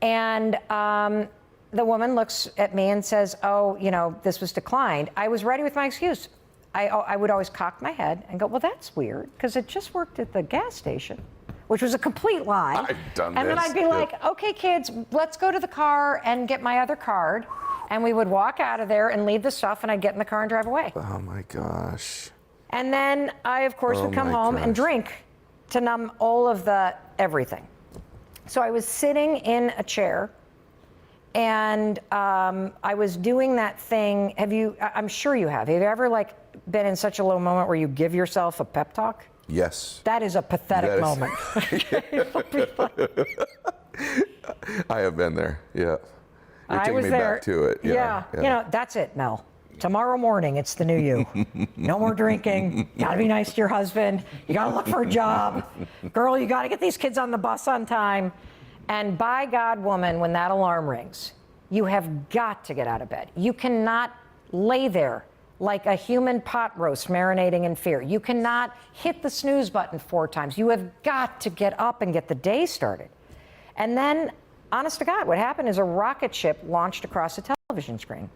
And the woman looks at me and says, oh, this was declined. I was ready with my excuse. I would always cock my head and go, well, that's weird, because it just worked at the gas station, which was a complete lie. I've done and this. then I'd be like, okay, kids, let's go to the car and get my other card. And we would walk out of there and leave the stuff, and I'd get in the car and drive away. Oh, my gosh. And then I, of course, would come home and drink to numb all of the everything. So I was sitting in a chair, and I was doing that thing. I'm sure you have. Have you ever been in such a low moment where you give yourself a pep talk? Yes. That is a pathetic moment. I have been there. Yeah. You're taking me there. back to it. Yeah. That's it, Mel. Tomorrow morning, it's the new you. No more drinking. Gotta be nice to your husband. You gotta look for a job. Girl, you gotta get these kids on the bus on time. And by God, woman, when that alarm rings, you have got to get out of bed. You cannot lay there like a human pot roast marinating in fear. You cannot hit the snooze button 4 times. You have got to get up and get the day started. And then, honest to God, what happened is a rocket ship launched across a television screen.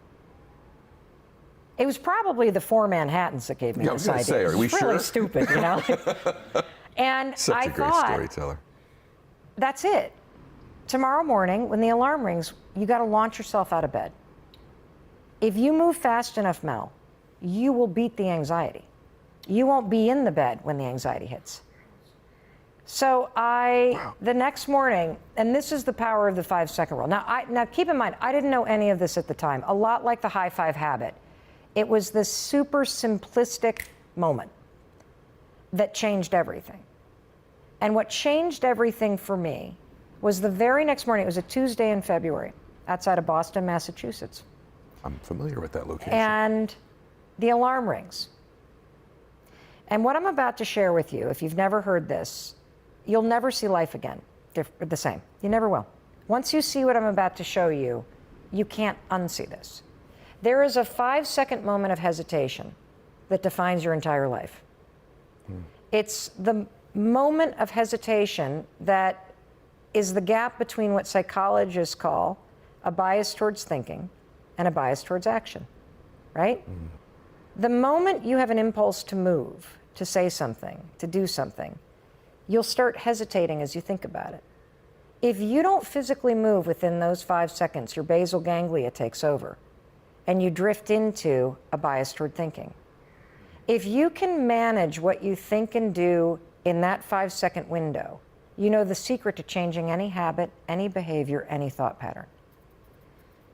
It was probably the 4 Manhattans that gave me this idea. Say, are we it's really sure? stupid, And Such I a great thought, storyteller. that's it. Tomorrow morning, when the alarm rings, you got to launch yourself out of bed. If you move fast enough, Mel, you will beat the anxiety. You won't be in the bed when the anxiety hits. So the next morning, and this is the power of the 5-second rule. Now keep in mind, I didn't know any of this at the time. A lot like the high five habit. It was this super simplistic moment that changed everything. And what changed everything for me was the very next morning. It was a Tuesday in February outside of Boston, Massachusetts. I'm familiar with that location. And the alarm rings. And what I'm about to share with you, if you've never heard this, you'll never see life again the same. You never will. Once you see what I'm about to show you, you can't unsee this. There is a 5-second moment of hesitation that defines your entire life. It's the moment of hesitation that is the gap between what psychologists call a bias towards thinking and a bias towards action, right? The moment you have an impulse to move, to say something, to do something, you'll start hesitating as you think about it. If you don't physically move within those 5 seconds, your basal ganglia takes over. and you drift into a bias toward thinking. If you can manage what you think and do in that 5-second window, you know the secret to changing any habit, any behavior, any thought pattern.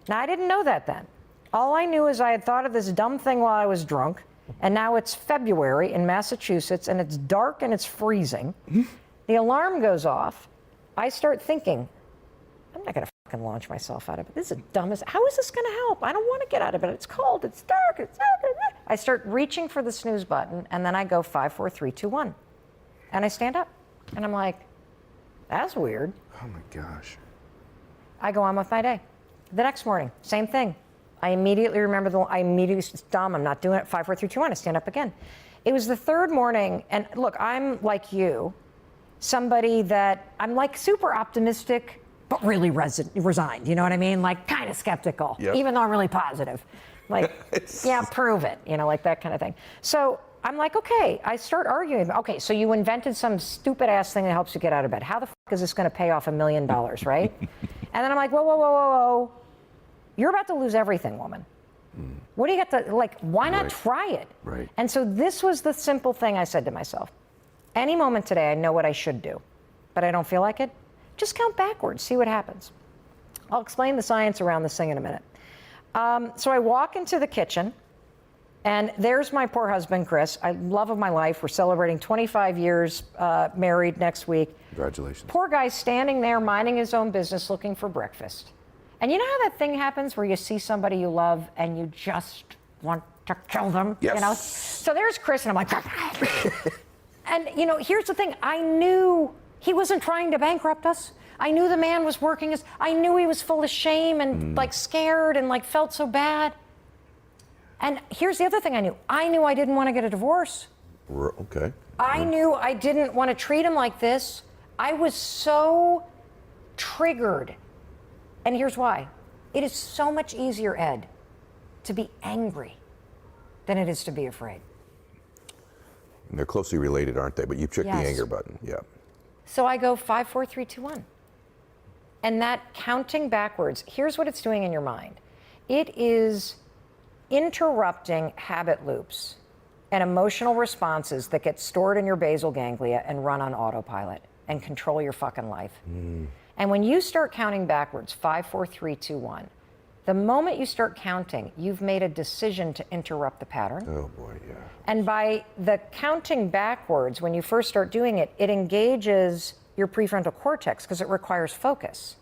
Now, I didn't know that then. All I knew is I had thought of this dumb thing while I was drunk, and now it's February in Massachusetts, and it's dark and it's freezing. The alarm goes off. I start thinking, I'm not going to fucking launch myself out of it. This is the dumbest. How is this going to help? I don't want to get out of it. It's cold. It's dark. It's dark. I start reaching for the snooze button, and then I go 5, 4, 3, 2, 1. And I stand up, and I'm like, that's weird. Oh my gosh. I go on with my day. The next morning, same thing. I immediately remember it's dumb, I'm not doing it. 5, 4, 3, 2, 1, I stand up again. It was the third morning, and look, I'm like you, somebody that, I'm like super optimistic, but really resigned, you know what I mean? Like kind of skeptical, even though I'm really positive. Like, yeah, prove it, you know, like that kind of thing. So I'm like, okay, I start arguing. Okay, so you invented some stupid ass thing that helps you get out of bed. How the fuck is this going to pay off $1 million, right? And then I'm like, whoa, whoa, whoa, whoa, whoa. You're about to lose everything, woman. What do you got to, like, why not try it? Right. And so this was the simple thing I said to myself. Any moment today, I know what I should do, but I don't feel like it. Just count backwards, see what happens. I'll explain the science around this thing in a minute. So I walk into the kitchen, and there's my poor husband, Chris. Love of my life. We're celebrating 25 years married next week. Congratulations. Poor guy's standing there minding his own business looking for breakfast. And you know how that thing happens where you see somebody you love and you just want to kill them? Yes. You know? So there's Chris, and I'm like, and you know, here's the thing. I knew he wasn't trying to bankrupt us. I knew the man was working I knew he was full of shame and like scared and like felt so bad. And here's the other thing I knew. I knew I didn't want to get a divorce. Okay. I knew I didn't want to treat him like this. I was so triggered. And here's why. It is so much easier, Ed, to be angry than it is to be afraid. And they're closely related, aren't they? But you check the anger button, yeah. So I go 5, 4, 3, 2, 1. And that counting backwards, here's what it's doing in your mind. It is interrupting habit loops and emotional responses that get stored in your basal ganglia and run on autopilot and control your fucking life. And when you start counting backwards, 5, 4, 3, 2, 1, the moment you start counting, you've made a decision to interrupt the pattern. Oh boy, yeah. And by the counting backwards, when you first start doing it, it engages your prefrontal cortex because it requires focus.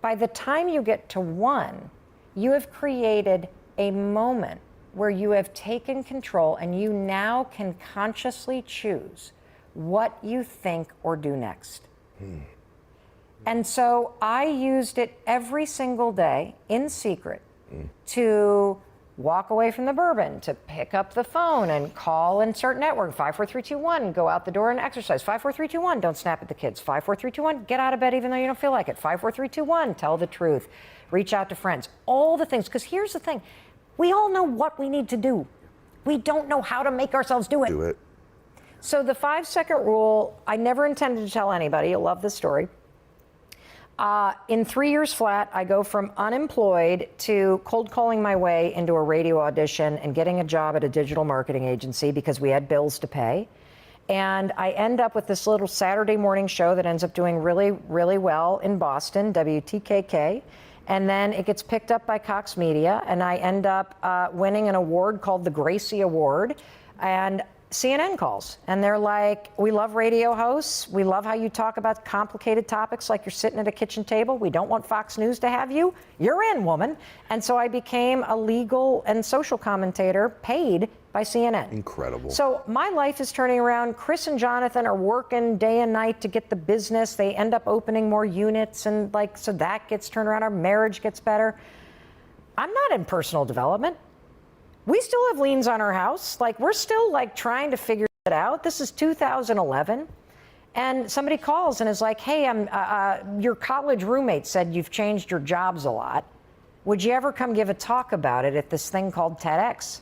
By the time you get to 1, you have created a moment where you have taken control and you now can consciously choose what you think or do next. And so I used it every single day in secret to walk away from the bourbon, to pick up the phone and call and start network. 5, 4, 3, 2, 1, go out the door and exercise. 5, 4, 3, 2, 1, don't snap at the kids. 5, 4, 3, 2, 1, get out of bed even though you don't feel like it. 5, 4, 3, 2, 1, tell the truth. Reach out to friends. All the things, because here's the thing. We all know what we need to do. We don't know how to make ourselves do it. Do it. So the 5-second rule, I never intended to tell anybody. You'll love this story. In 3 years flat, I go from unemployed to cold calling my way into a radio audition and getting a job at a digital marketing agency because we had bills to pay. And I end up with this little Saturday morning show that ends up doing really, really well in Boston, WTKK. And then it gets picked up by Cox Media, and I end up winning an award called the Gracie Award. And CNN calls, and they're like, we love radio hosts. We love how you talk about complicated topics like you're sitting at a kitchen table. We don't want Fox News to have you. You're in, woman. And so I became a legal and social commentator paid by CNN. Incredible. So my life is turning around. Chris and Jonathan are working day and night to get the business. They end up opening more units, and like, so that gets turned around. Our marriage gets better. I'm not in personal development. We still have liens on our house. Like, we're still like trying to figure it out. This is 2011. And somebody calls and is like, hey, your college roommate said you've changed your jobs a lot. Would you ever come give a talk about it at this thing called TEDx?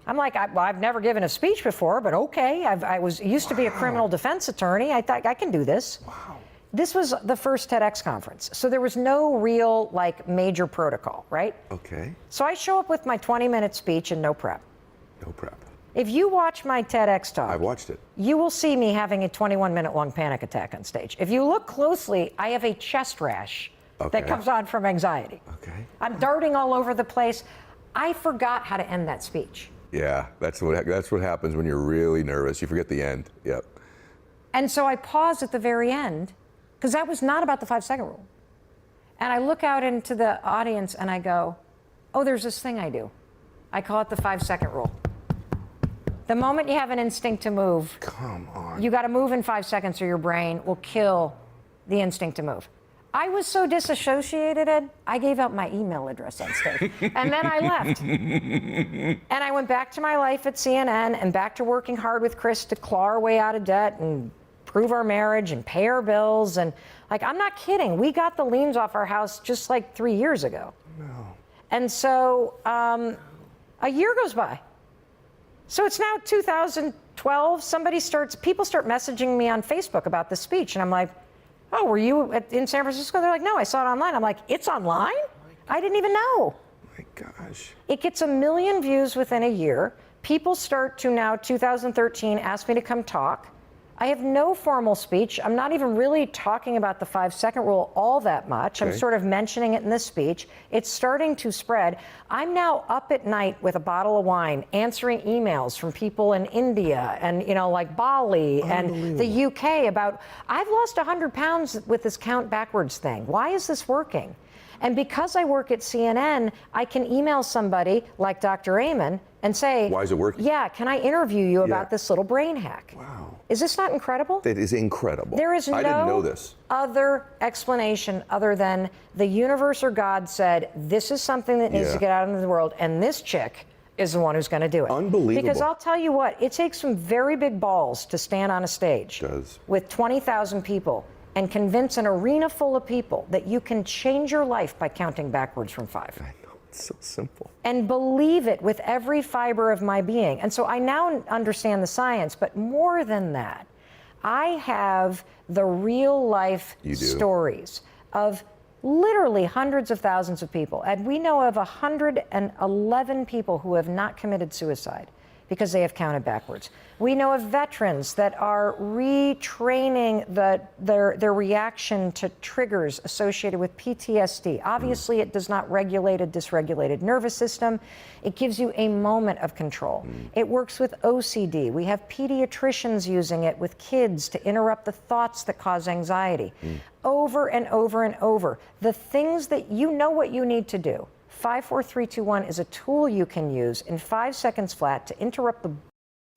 I'm like, I've never given a speech before, but okay. I used to be a criminal defense attorney. I thought I can do this. Wow. This was the first TEDx conference, so there was no real like major protocol, right? Okay. So I show up with my 20-minute speech and no prep. No prep. If you watch my TEDx talk, I watched it. You will see me having a 21-minute long panic attack on stage. If you look closely, I have a chest rash that comes on from anxiety. Okay. I'm darting all over the place. I forgot how to end that speech. Yeah, that's what happens when you're really nervous. You forget the end. Yep. And so I pause at the very end, because that was not about the 5-second rule. And I look out into the audience and I go, oh, there's this thing I do. I call it the 5-second rule. The moment you have an instinct to move, come on, you got to move in 5 seconds or your brain will kill the instinct to move. I was so disassociated, Ed, I gave out my email address on stage. And then I left. And I went back to my life at CNN and back to working hard with Chris to claw our way out of debt and prove our marriage and pay our bills. And like, I'm not kidding. We got the liens off our house just like 3 years ago. No. And so a year goes by. So it's now 2012. People start messaging me on Facebook about the speech. And I'm like, oh, were you in San Francisco? They're like, no, I saw it online. I'm like, it's online? I didn't even know. My gosh. It gets 1 million views within a year. People start to now, 2013, ask me to come talk. I have no formal speech. I'm not even really talking about the 5-second rule all that much. Okay. I'm sort of mentioning it in this speech. It's starting to spread. I'm now up at night with a bottle of wine answering emails from people in India and, like Bali and the UK about, I've lost 100 pounds with this count backwards thing. Why is this working? And because I work at CNN, I can email somebody like Dr. Amen and say, why is it working? Yeah, can I interview you about this little brain hack? Wow. Is this not incredible? That is incredible. There is I didn't know this. other explanation other than the universe or God said, this is something that needs to get out into the world, and this chick is the one who's going to do it. Unbelievable. Because I'll tell you what, it takes some very big balls to stand on a stage with 20,000 people and convince an arena full of people that you can change your life by counting backwards from 5. I know, it's so simple. And believe it with every fiber of my being. And so I now understand the science, but more than that, I have the real life stories of literally hundreds of thousands of people. And we know of 111 people who have not committed suicide because they have counted backwards. We know of veterans that are retraining their reaction to triggers associated with PTSD. Obviously, it does not regulate a dysregulated nervous system. It gives you a moment of control. It works with OCD. We have pediatricians using it with kids to interrupt the thoughts that cause anxiety. Over and over and over. The things that you know what you need to do. 5, 4, 3, 2, 1 is a tool you can use in 5 seconds flat to interrupt the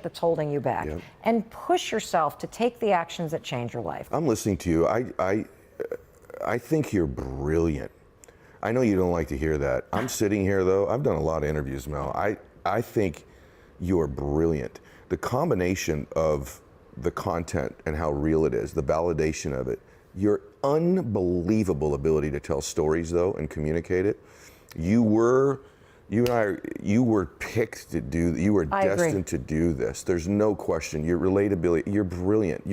that's holding you back and push yourself to take the actions that change your life. I'm listening to you. I think you're brilliant. I know you don't like to hear that. I'm sitting here though. I've done a lot of interviews, Mel. I think you're brilliant. The combination of the content and how real it is, the validation of it, your unbelievable ability to tell stories though and communicate it. You were picked to do, you were destined to do this. There's no question. Your relatability, you're brilliant.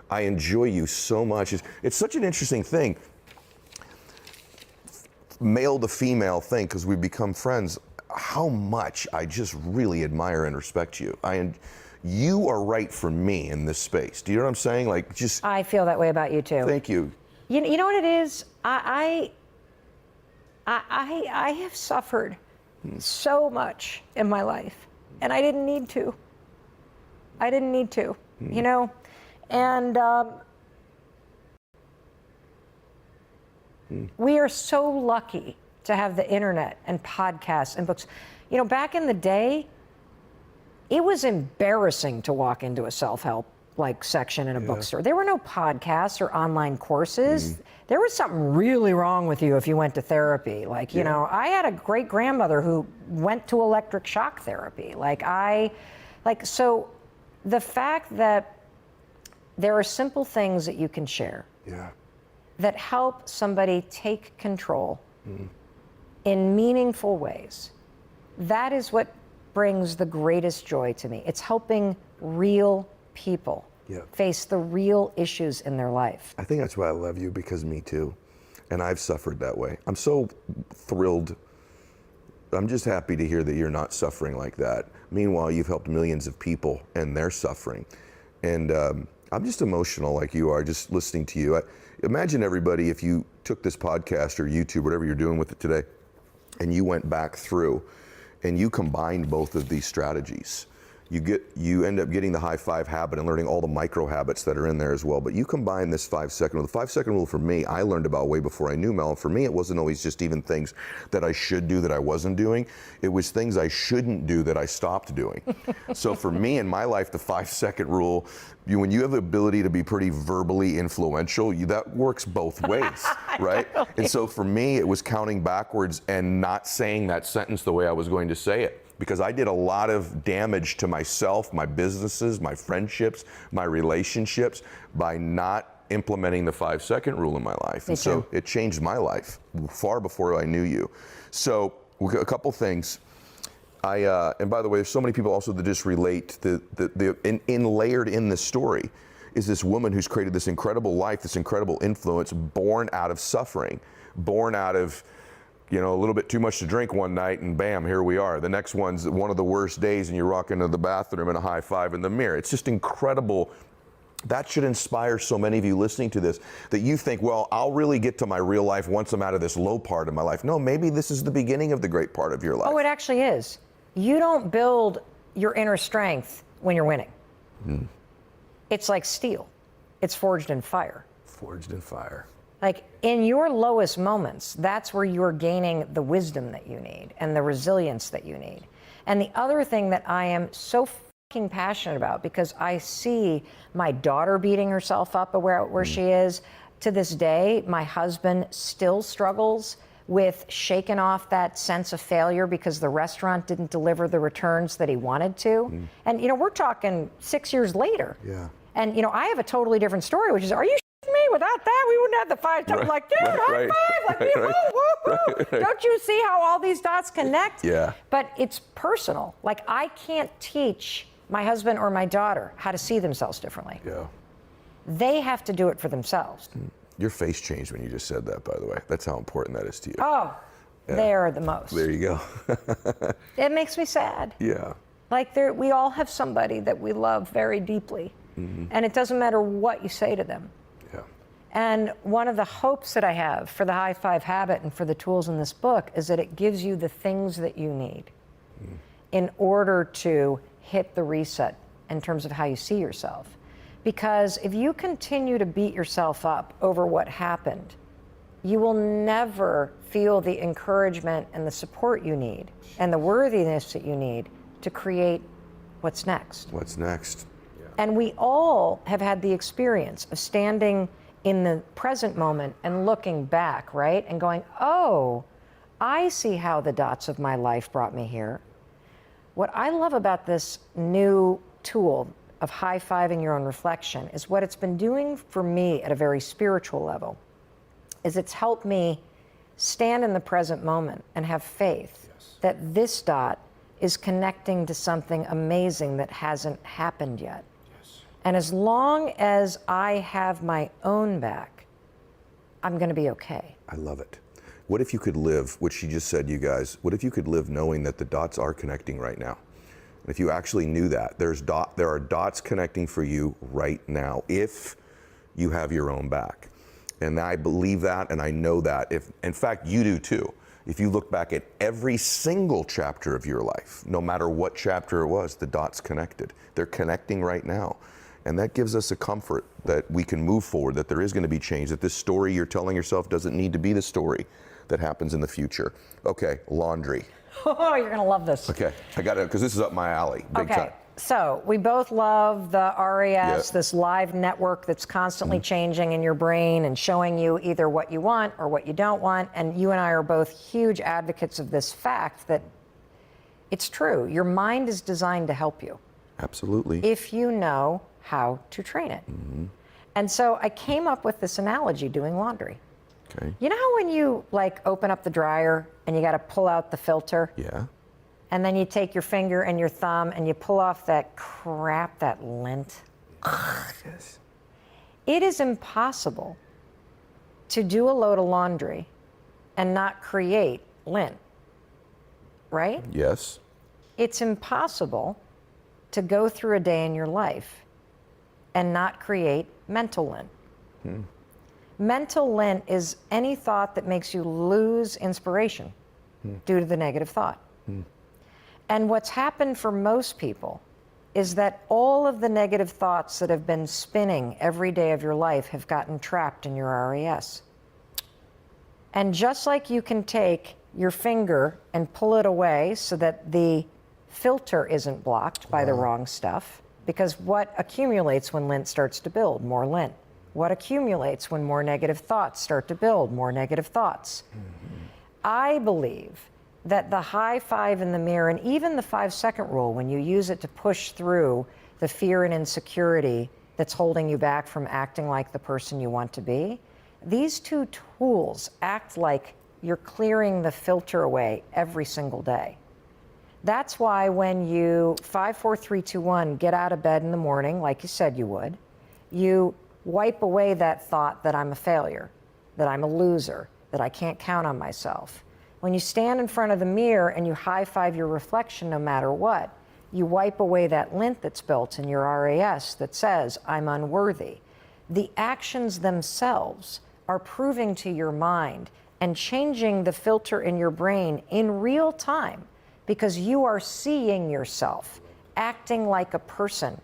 I enjoy you so much. It's such an interesting thing, male to female thing, because we become friends, how much I just really admire and respect you. You are right for me in this space. Do you know what I'm saying? I feel that way about you too. Thank you. You know what it is? I have suffered so much in my life, and I didn't need to. And we are so lucky to have the internet and podcasts and books. Back in the day, it was embarrassing to walk into a self-help section in a bookstore. There were no podcasts or online courses. There was something really wrong with you if you went to therapy. I had a great grandmother who went to electric shock therapy. So the fact that there are simple things that you can share that help somebody take control in meaningful ways, that is what brings the greatest joy to me. It's helping real people face the real issues in their life. I think that's why I love you, because me too. And I've suffered that way. I'm so thrilled. I'm just happy to hear that you're not suffering like that. Meanwhile, you've helped millions of people and they're suffering. And I'm just emotional like you are, just listening to you. Imagine everybody, if you took this podcast or YouTube, whatever you're doing with it today, and you went back through and you combined both of these strategies. You end up getting the high five habit and learning all the micro habits that are in there as well. But you combine this 5-second rule. The 5-second rule for me, I learned about way before I knew Mel. And for me, it wasn't always just even things that I should do that I wasn't doing. It was things I shouldn't do that I stopped doing. So for me in my life, the 5-second rule, when you have the ability to be pretty verbally influential, that works both ways, right? Totally. And so for me, it was counting backwards and not saying that sentence the way I was going to say it. Because I did a lot of damage to myself, my businesses, my friendships, my relationships by not implementing the 5-second rule in my life. And so it changed my life far before I knew you. So a couple things. And by the way, there's so many people also that just relate layered in this story is this woman who's created this incredible life, this incredible influence, born out of suffering, born out of a little bit too much to drink one night, and bam, here we are. The next one's one of the worst days, and you walk into the bathroom and a high five in the mirror. It's just incredible. That should inspire so many of you listening to this, that you think, well, I'll really get to my real life once I'm out of this low part of my life. No, maybe this is the beginning of the great part of your life. Oh, it actually is. You don't build your inner strength when you're winning. It's like steel. It's forged in fire. Forged in fire. Like in your lowest moments, that's where you're gaining the wisdom that you need and the resilience that you need. And the other thing that I am so fucking passionate about, because I see my daughter beating herself up where she is. To this day, my husband still struggles with shaking off that sense of failure because the restaurant didn't deliver the returns that he wanted to. And, we're talking 6 years later. Yeah. And, I have a totally different story, which is, are you me? Without that, we wouldn't have the 5 times. Like, dude, high five, like, woo. Don't you see how all these dots connect? Yeah. But it's personal. Like, I can't teach my husband or my daughter how to see themselves differently. Yeah. They have to do it for themselves. Your face changed when you just said that, by the way. That's how important that is to you. Oh, yeah. They are the most. There you go. It makes me sad. Yeah. Like, we all have somebody that we love very deeply. And it doesn't matter what you say to them. And one of the hopes that I have for the high five habit and for the tools in this book is that it gives you the things that you need in order to hit the reset in terms of how you see yourself. Because if you continue to beat yourself up over what happened, you will never feel the encouragement and the support you need and the worthiness that you need to create what's next. What's next? Yeah. And we all have had the experience of standing in the present moment and looking back, right? And going, oh, I see how the dots of my life brought me here. What I love about this new tool of high-fiving your own reflection is what it's been doing for me at a very spiritual level, is it's helped me stand in the present moment and have faith that this dot is connecting to something amazing that hasn't happened yet. And as long as I have my own back, I'm going to be okay. I love it. What if you could live, which she just said, you guys, what if you could live knowing that the dots are connecting right now? And if you actually knew that, there are dots connecting for you right now if you have your own back. And I believe that, and I know that. If, in fact, you do too. If you look back at every single chapter of your life, no matter what chapter it was, the dots connected. They're connecting right now. And that gives us a comfort that we can move forward, that there is going to be change, that this story you're telling yourself doesn't need to be the story that happens in the future. Okay, laundry. Oh, you're going to love this. Okay, I got it, because this is up my alley, big time. So we both love the RES, this live network that's constantly changing in your brain and showing you either what you want or what you don't want. And you and I are both huge advocates of this fact that it's true. Your mind is designed to help you. Absolutely. If you know how to train it. And so I came up with this analogy doing laundry. Okay. You know how when you open up the dryer and you got to pull out the filter? Yeah. And then you take your finger and your thumb and you pull off that crap, that lint. Yes. It is impossible to do a load of laundry and not create lint, right? Yes. It's impossible to go through a day in your life and not create mental lint. Mental lint is any thought that makes you lose inspiration due to the negative thought. And what's happened for most people is that all of the negative thoughts that have been spinning every day of your life have gotten trapped in your RAS. And just like you can take your finger and pull it away so that the filter isn't blocked by the wrong stuff, because what accumulates when lint starts to build? More lint. What accumulates when more negative thoughts start to build? More negative thoughts. I believe that the high five in the mirror, and even the 5-second rule, when you use it to push through the fear and insecurity that's holding you back from acting like the person you want to be, these two tools act like you're clearing the filter away every single day. That's why when you 5, 4, 3, 2, 1 get out of bed in the morning, like you said you would, you wipe away that thought that I'm a failure, that I'm a loser, that I can't count on myself. When you stand in front of the mirror and you high five your reflection no matter what, you wipe away that lint that's built in your RAS that says, I'm unworthy. The actions themselves are proving to your mind and changing the filter in your brain in real time, because you are seeing yourself acting like a person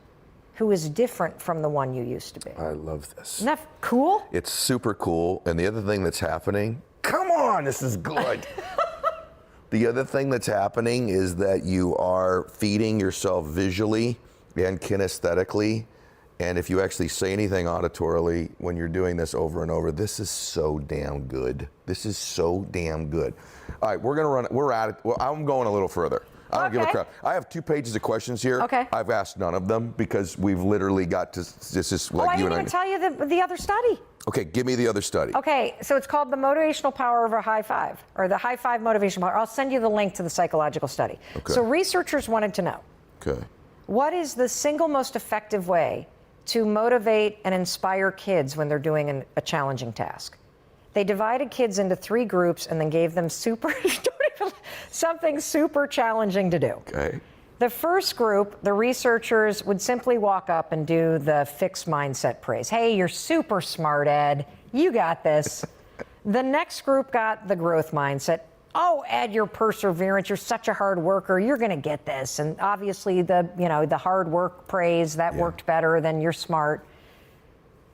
who is different from the one you used to be. I love this. Isn't that cool? It's super cool. And the other thing that's happening, come on, this is good. The other thing that's happening is that you are feeding yourself visually and kinesthetically. And if you actually say anything auditorily when you're doing this over and over, this is so damn good. This is so damn good. All right, we're at it. Well, I'm going a little further. I don't give a crap. I have 2 pages of questions here. Okay. I've asked none of them because we've literally got to, this is like you and I. I didn't even tell you the other study. Okay, give me the other study. Okay, so it's called The Motivational Power of a High Five, or the High Five Motivational Power. I'll send you the link to the psychological study. Okay. So researchers wanted to know, Okay. what is the single most effective way to motivate and inspire kids when they're doing a challenging task? They divided kids into 3 groups and then gave them something super challenging to do. Okay. The first group, the researchers would simply walk up and do the fixed mindset praise. Hey, you're super smart, Ed. You got this. The next group got the growth mindset. Oh, Ed, you're perseverant. You're such a hard worker. You're going to get this. And obviously the hard work praise, that worked better than you're smart.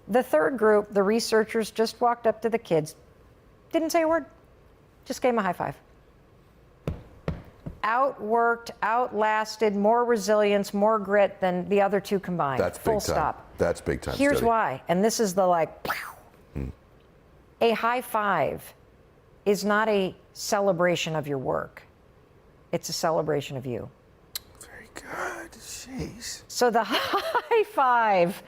The third group, the researchers just walked up to the kids, didn't say a word, just gave them a high five. Outworked, outlasted, more resilience, more grit than the other 2 combined. That's full big time. stop. That's big time. Here's study. why, and this is the a high five is not a celebration of your work. It's a celebration of you. Very good. Jeez. So the high five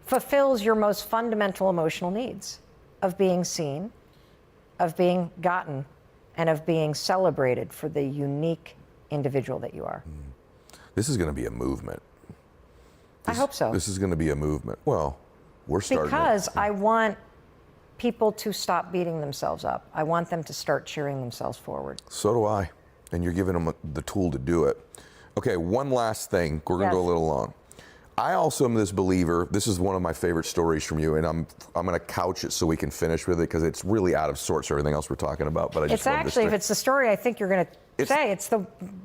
fulfills your most fundamental emotional needs of being seen, of being gotten, and of being celebrated for the unique individual that you are. This is going to be a movement. I hope so. This is going to be a movement. Well, we're starting. Because I want people to stop beating themselves up. I want them to start cheering themselves forward. So do I. And you're giving them the tool to do it. Okay, one last thing. We're going to go a little long. I also am this believer. This is one of my favorite stories from you, and I'm going to couch it so we can finish with it because it's really out of sorts for everything else we're talking about. But I just it's actually, if it's the story, I think you're going to say it's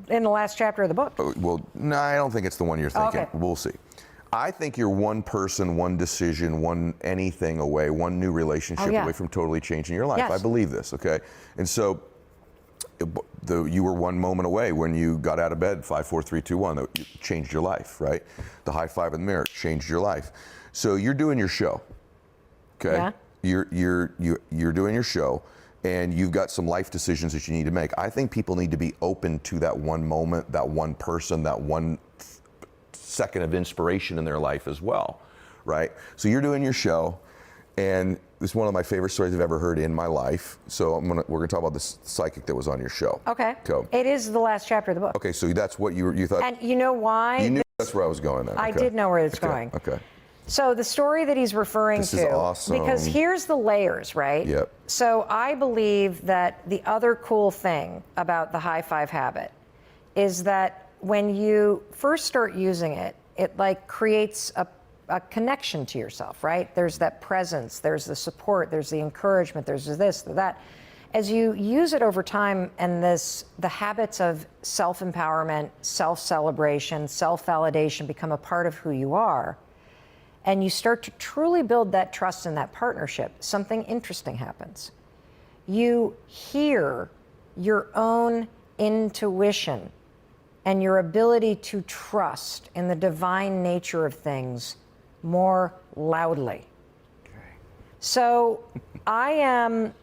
in the last chapter of the book. Well, no, I don't think it's the one you're thinking. Okay. We'll see. I think you're one person, one decision, one anything away, one new relationship away from totally changing your life. Yes. I believe this. Okay, and so. You were one moment away when you got out of bed, 5, 4, 3, 2, 1. That changed your life, right? The high five in the mirror changed your life. So you're doing your show, okay? Yeah. You're doing your show, and you've got some life decisions that you need to make. I think people need to be open to that one moment, that one person, that one second of inspiration in their life as well, right? So you're doing your show, and this is one of my favorite stories I've ever heard in my life. So we're gonna talk about this psychic that was on your show. Okay. So, it is the last chapter of the book. Okay, so that's what you thought. And you know why? You knew that's where I was going then. I did know where it's going. Okay. So the story that he's referring This to, is awesome. because here's the layers, right? Yep. So I believe that the other cool thing about the high five habit is that when you first start using it, it like creates a connection to yourself, right? There's that presence, there's the support, there's the encouragement, there's this, that. As you use it over time and the habits of self-empowerment, self-celebration, self-validation become a part of who you are, and you start to truly build that trust in that partnership, something interesting happens. You hear your own intuition and your ability to trust in the divine nature of things more loudly. Okay. So I am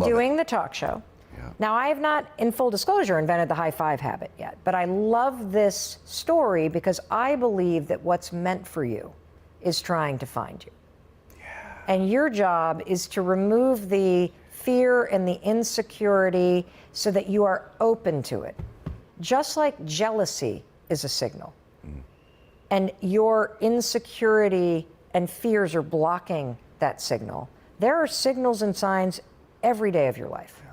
doing the talk show. Yeah. Now, I have not, in full disclosure, invented the high five habit yet, but I love this story because I believe that what's meant for you is trying to find you. Yeah. And your job is to remove the fear and the insecurity so that you are open to it. Just like jealousy is a signal. And your insecurity and fears are blocking that signal. There are signals and signs every day of your life. Yeah.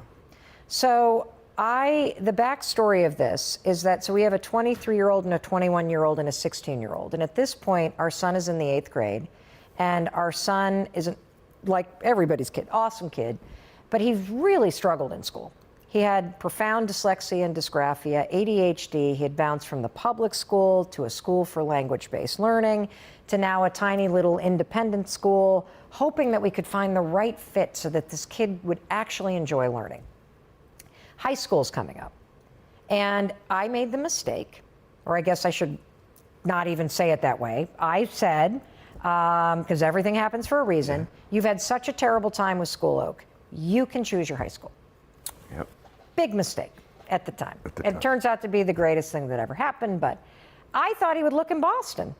So the backstory of this is that, so we have a 23-year-old and a 21-year-old and a 16-year-old. And at this point, our son is in the 8th grade. And our son isn't like everybody's kid, awesome kid, but he really struggled in school. He had profound dyslexia and dysgraphia, ADHD. He had bounced from the public school to a school for language-based learning to now a tiny little independent school, hoping that we could find the right fit so that this kid would actually enjoy learning. High school's coming up. And I made the mistake, or I guess I should not even say it that way. I said, because everything happens for a reason, you've had such a terrible time with School Oak, you can choose your high school. Yep. Big mistake at the time. It turns out to be the greatest thing that ever happened, but I thought he would look in Boston.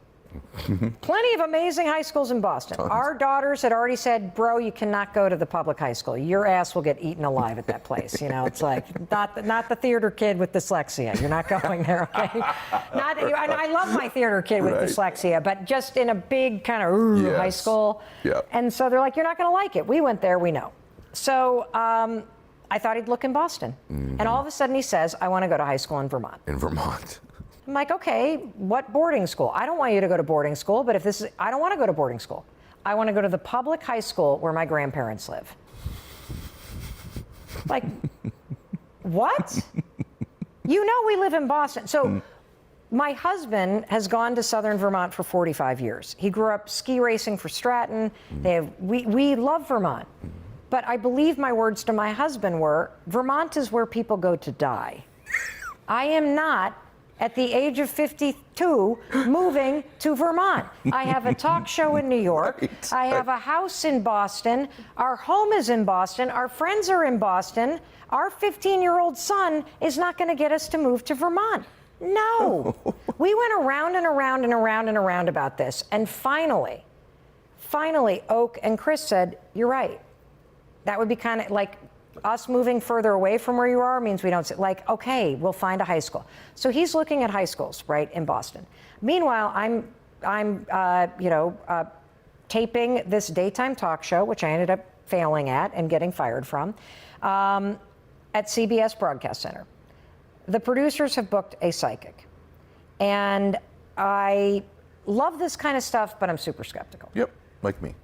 Plenty of amazing high schools in Boston. Tons. Our daughters had already said, bro, you cannot go to the public high school. Your ass will get eaten alive at that place. You know, it's like, not the theater kid with dyslexia. You're not going there, okay? And I love my theater kid with dyslexia, but just in a big kind of high school. Yep. And so they're like, you're not going to like it. We went there, we know. So I thought he'd look in Boston. And all of a sudden he says, I want to go to high school in Vermont. In Vermont. I'm like, okay, what boarding school? I don't want you to go to boarding school, but I don't want to go to boarding school. I want to go to the public high school where my grandparents live. Like, what? You know we live in Boston. So my husband has gone to Southern Vermont for 45 years. He grew up ski racing for Stratton. We love Vermont. But I believe my words to my husband were, Vermont is where people go to die. I am not, at the age of 52, moving to Vermont. I have a talk show in New York. Right. I have a house in Boston. Our home is in Boston. Our friends are in Boston. Our 15-year-old son is not going to get us to move to Vermont. No. We went around and around and around and around about this. And finally, Oak and Chris said, you're right. That would be kind of like us moving further away from where you are means we don't, like, okay, we'll find a high school. So he's looking at high schools, right, in Boston. Meanwhile, I'm taping this daytime talk show, which I ended up failing at and getting fired from, at CBS Broadcast Center. The producers have booked a psychic. And I love this kind of stuff, but I'm super skeptical. Yep, like me.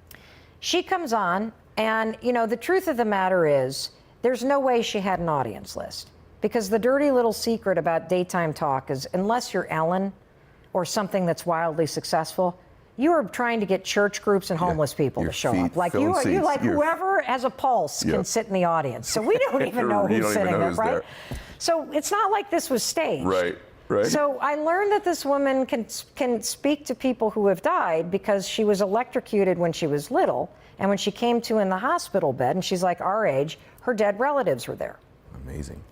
She comes on, and, you know, the truth of the matter is, there's no way she had an audience list. Because the dirty little secret about daytime talk is, unless you're Ellen or something that's wildly successful, you are trying to get church groups and homeless people to show up. Like you like whoever has a pulse can sit in the audience. So we don't even know who's sitting there, right? So it's not like this was staged. Right. Right. So I learned that this woman can speak to people who have died because she was electrocuted when she was little, and when she came to in the hospital bed, and she's like our age, her dead relatives were there.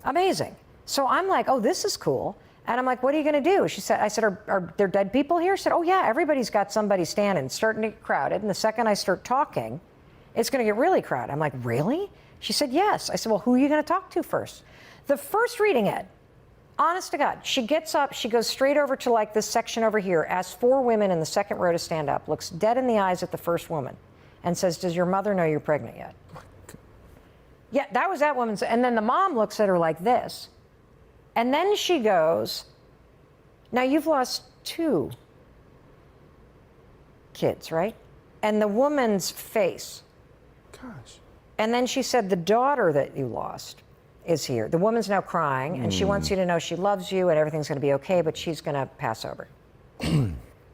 Amazing. So I'm like, oh, this is cool. And I'm like, what are you going to do? I said, are there dead people here? She said, oh yeah, everybody's got somebody standing. It's starting to get crowded. And the second I start talking, it's going to get really crowded. I'm like, really? She said, yes. I said, well, who are you going to talk to first? The first reading, Ed, Honest to God, she gets up, she goes straight over to like this section over here, asks 4 women in the second row to stand up, looks dead in the eyes at the first woman, and says, does your mother know you're pregnant yet? Yeah, that was that woman's, and then the mom looks at her like this, and then she goes, now you've lost 2 kids, right? And the woman's face. Gosh. And then she said, the daughter that you lost is here. The woman's now crying, and she wants you to know she loves you and everything's going to be okay, but she's going to pass over.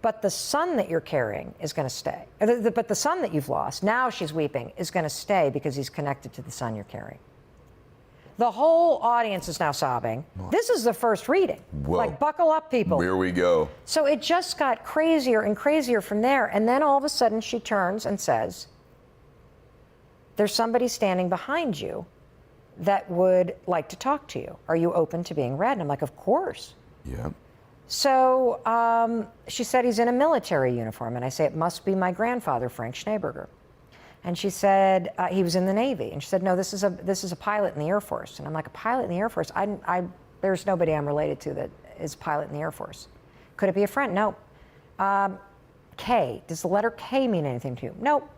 But the son that you're carrying is going to stay. But the son that you've lost, now she's weeping, is going to stay because he's connected to the son you're carrying. The whole audience is now sobbing. This is the first reading. Whoa. Like, buckle up, people. Here we go. So it just got crazier and crazier from there. And then all of a sudden she turns and says, there's somebody standing behind you that would like to talk to you. Are you open to being read? And I'm like, of course. Yeah. So she said, he's in a military uniform. And I say, it must be my grandfather, Frank Schneeberger. And she said, he was in the Navy. And she said, no, this is a pilot in the Air Force. And I'm like, a pilot in the Air Force? There's nobody I'm related to that is a pilot in the Air Force. Could it be a friend? No. K, does the letter K mean anything to you? Nope.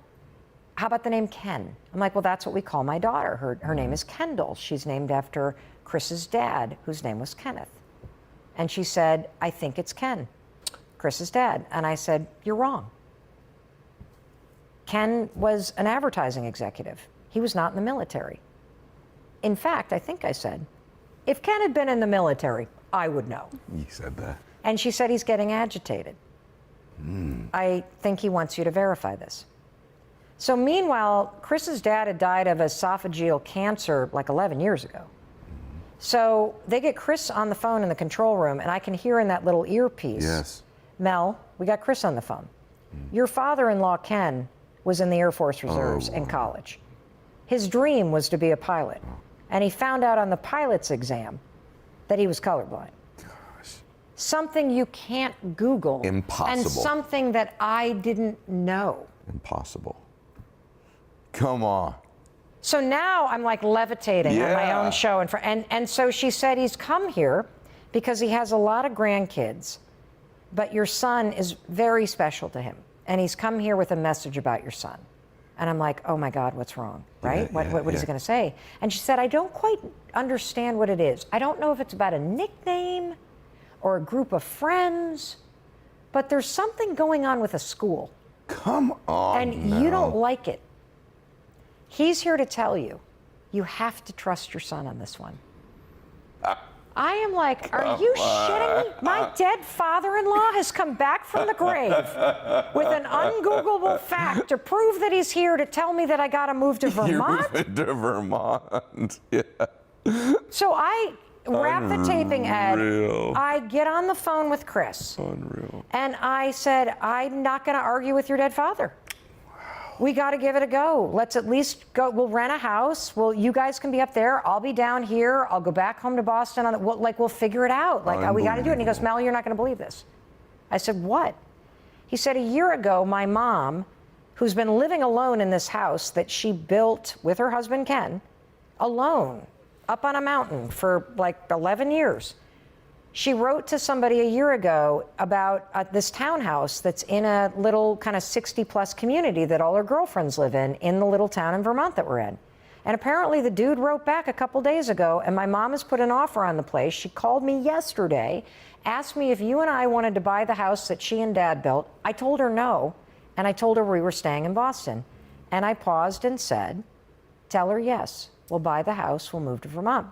How about the name Ken? I'm like, well, that's what we call my daughter. Her name is Kendall. She's named after Chris's dad, whose name was Kenneth. And she said, I think it's Ken, Chris's dad. And I said, you're wrong. Ken was an advertising executive. He was not in the military. In fact, I think I said, if Ken had been in the military, I would know. You said that. And she said, he's getting agitated. I think he wants you to verify this. So meanwhile, Chris's dad had died of esophageal cancer like 11 years ago. So they get Chris on the phone in the control room, and I can hear in that little earpiece, Yes. Mel, we got Chris on the phone. Your father-in-law, Ken, was in the Air Force Reserves in college. His dream was to be a pilot. And he found out on the pilot's exam that he was colorblind. Gosh. Something you can't Google. Impossible. And something that I didn't know. Impossible. Come on. So now I'm like levitating on my Yeah. own show. And so she said, he's come here because he has a lot of grandkids, but your son is very special to him. And he's come here with a message about your son. And I'm like, oh my God, what's wrong, right? Yeah, What is he gonna say? And she said, I don't quite understand what it is. I don't know if it's about a nickname or a group of friends, but there's something going on with a school. Come on. And you don't like it. He's here to tell you, you have to trust your son on this one. I am like, are you shitting me? My dead father-in-law has come back from the grave with an ungoogleable fact to prove that he's here to tell me that I gotta move to Vermont? You're moving to Vermont. Yeah. So I wrap the taping, Ed. Unreal. I get on the phone with Chris. Unreal. And I said, I'm not gonna argue with your dead father. We got to give it a go. Let's at least go. We'll rent a house. You guys can be up there. I'll be down here. I'll go back home to Boston. We'll figure it out. Like, we got to do it. And he goes, Mel, you're not going to believe this. I said, what? He said, a year ago, my mom, who's been living alone in this house that she built with her husband, Ken, alone, up on a mountain for like 11 years. She wrote to somebody a year ago about this townhouse that's in a little kind of 60-plus community that all her girlfriends live in the little town in Vermont that we're in. And apparently the dude wrote back a couple days ago, and my mom has put an offer on the place. She called me yesterday, asked me if you and I wanted to buy the house that she and Dad built. I told her no, and I told her we were staying in Boston. And I paused and said, tell her yes, we'll buy the house, we'll move to Vermont.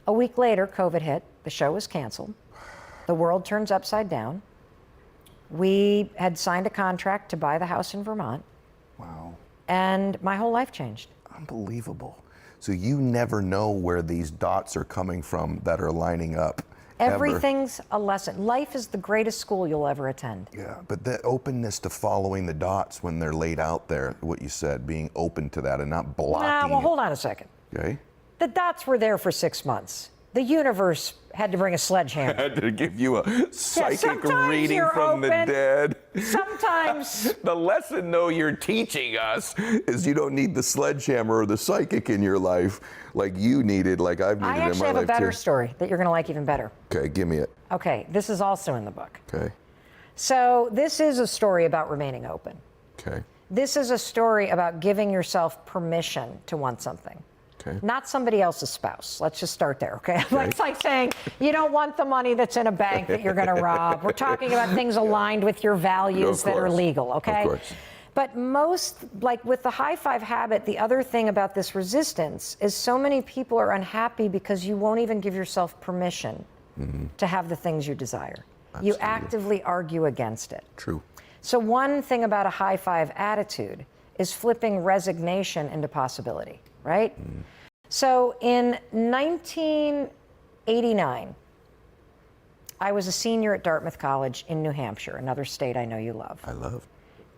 A week later, COVID hit. The show was canceled. The world turns upside down. We had signed a contract to buy the house in Vermont. Wow. And my whole life changed. Unbelievable. So you never know where these dots are coming from that are lining up. Everything's a lesson. Life is the greatest school you'll ever attend. Yeah, but the openness to following the dots when they're laid out there, what you said, being open to that and not blocking Well, hold on a second. it. Okay. The dots were there for 6 months. The universe had to bring a sledgehammer. Had to give you a psychic sometimes reading you're from the open. dead. Sometimes. The lesson, though, you're teaching us is you don't need the sledgehammer or the psychic in your life like you needed, like I've needed in my life too. I actually have a better story that you're going to like even better. Okay, give me it. Okay, this is also in the book. Okay. So this is a story about remaining open. Okay. This is a story about giving yourself permission to want something. Okay. Not somebody else's spouse. Let's just start there, okay? It's like saying you don't want the money that's in a bank that you're going to rob. We're talking about things aligned with your values that are legal, okay? Of course. But most, like with the high five habit, the other thing about this resistance is so many people are unhappy because you won't even give yourself permission to have the things you desire. Absolutely. You actively argue against it. True. So one thing about a high five attitude is flipping resignation into possibility, right? So in 1989, I was a senior at Dartmouth College in New Hampshire, another state I know you love. I love.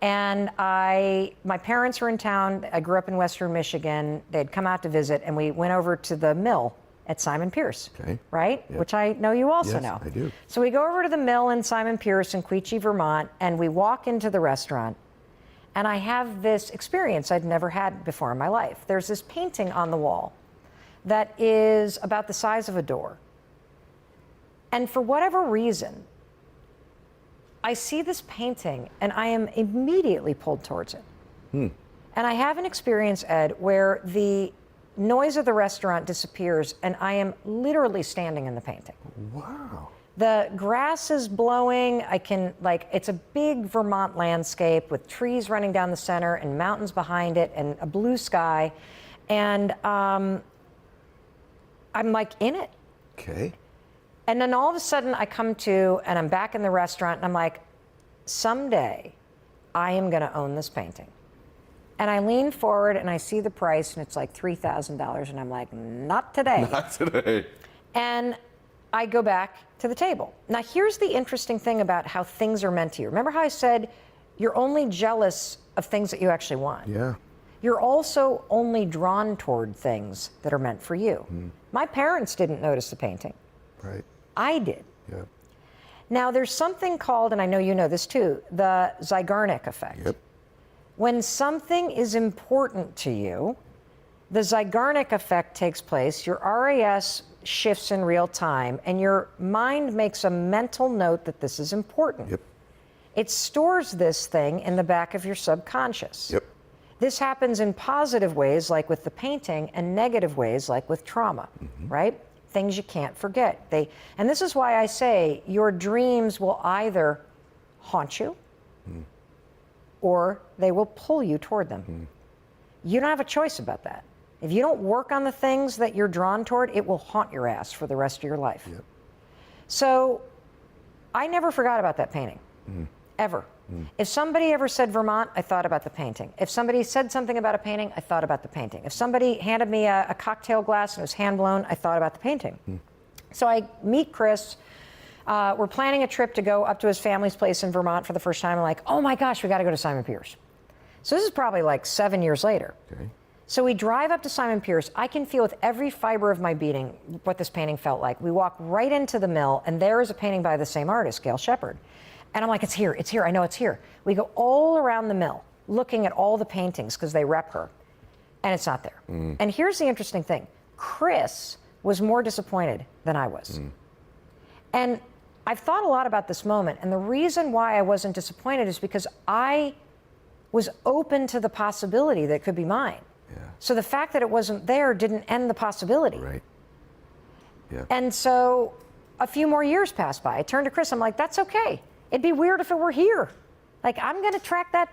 And my parents were in town. I grew up in Western Michigan. They'd come out to visit, and we went over to the mill at Simon Pierce, right? Yep. Which I know you also know. I do. So we go over to the mill in Simon Pierce in Quechee, Vermont, and we walk into the restaurant. And I have this experience I'd never had before in my life. There's this painting on the wall that is about the size of a door. And for whatever reason, I see this painting and I am immediately pulled towards it. And I have an experience, Ed, where the noise of the restaurant disappears and I am literally standing in the painting. Wow. The grass is blowing. It's a big Vermont landscape with trees running down the center and mountains behind it and a blue sky. And I'm like in it. Okay. And then all of a sudden I come to and I'm back in the restaurant and I'm like, someday I am going to own this painting. And I lean forward and I see the price and it's like $3,000 and I'm like, not today. Not today. And I go back to the table. Now here's the interesting thing about how things are meant to you. Remember how I said you're only jealous of things that you actually want? Yeah. You're also only drawn toward things that are meant for you. My parents didn't notice the painting. Right. I did. Yeah. Now there's something called, and I know you know this too, the Zeigarnik effect. Yep. When something is important to you, the Zeigarnik effect takes place, your RAS shifts in real time, and your mind makes a mental note that this is important. Yep. It stores this thing in the back of your subconscious. Yep. This happens in positive ways, like with the painting, and negative ways, like with trauma, right? Things you can't forget. And this is why I say your dreams will either haunt you or they will pull you toward them. You don't have a choice about that. If you don't work on the things that you're drawn toward, it will haunt your ass for the rest of your life. Yep. So I never forgot about that painting, ever. If somebody ever said Vermont, I thought about the painting. If somebody said something about a painting, I thought about the painting. If somebody handed me a cocktail glass and it was hand blown, I thought about the painting. So I meet Chris. We're planning a trip to go up to his family's place in Vermont for the first time. I'm like, oh my gosh, we got to go to Simon Pierce. So this is probably like 7 years later. Okay. So we drive up to Simon Pierce. I can feel with every fiber of my being what this painting felt like. We walk right into the mill, and there is a painting by the same artist, Gail Shepard. And I'm like, it's here, I know it's here. We go all around the mill, looking at all the paintings, because they rep her, and it's not there. And here's the interesting thing. Chris was more disappointed than I was. And I've thought a lot about this moment, and the reason why I wasn't disappointed is because I was open to the possibility that it could be mine. Yeah. So the fact that it wasn't there didn't end the possibility. Right. Yeah. And so a few more years passed by. I turned to Chris, I'm like, that's okay. It'd be weird if it were here. Like, I'm going to track that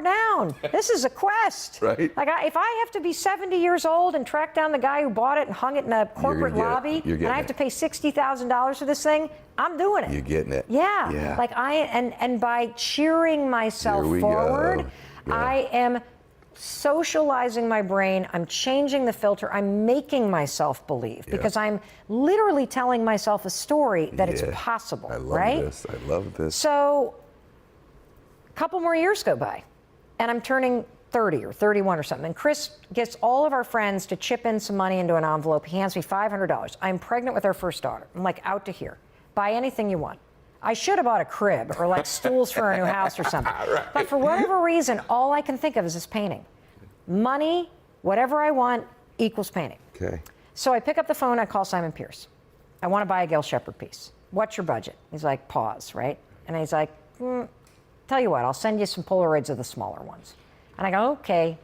down. This is a quest. Right. Like, if I have to be 70 years old and track down the guy who bought it and hung it in a corporate lobby, and I have to pay $60,000 for this thing, I'm doing it. You're getting it. Yeah. Yeah. Like, and by cheering myself forward, I am socializing my brain. I'm changing the filter. I'm making myself believe because I'm literally telling myself a story that it's possible. I love right? this. I love this. So a couple more years go by, and I'm turning 30 or 31 or something. And Chris gets all of our friends to chip in some money into an envelope. He hands me $500. I'm pregnant with our first daughter. I'm like, out to here. Buy anything you want. I should have bought a crib or like stools for a new house or something. Right. But for whatever reason, all I can think of is this painting. Money, whatever I want, equals painting. Okay. So I pick up the phone, I call Simon Pierce. I want to buy a Gail Shepherd piece. What's your budget? He's like, pause, right? And he's like, tell you what, I'll send you some Polaroids of the smaller ones. And I go, okay,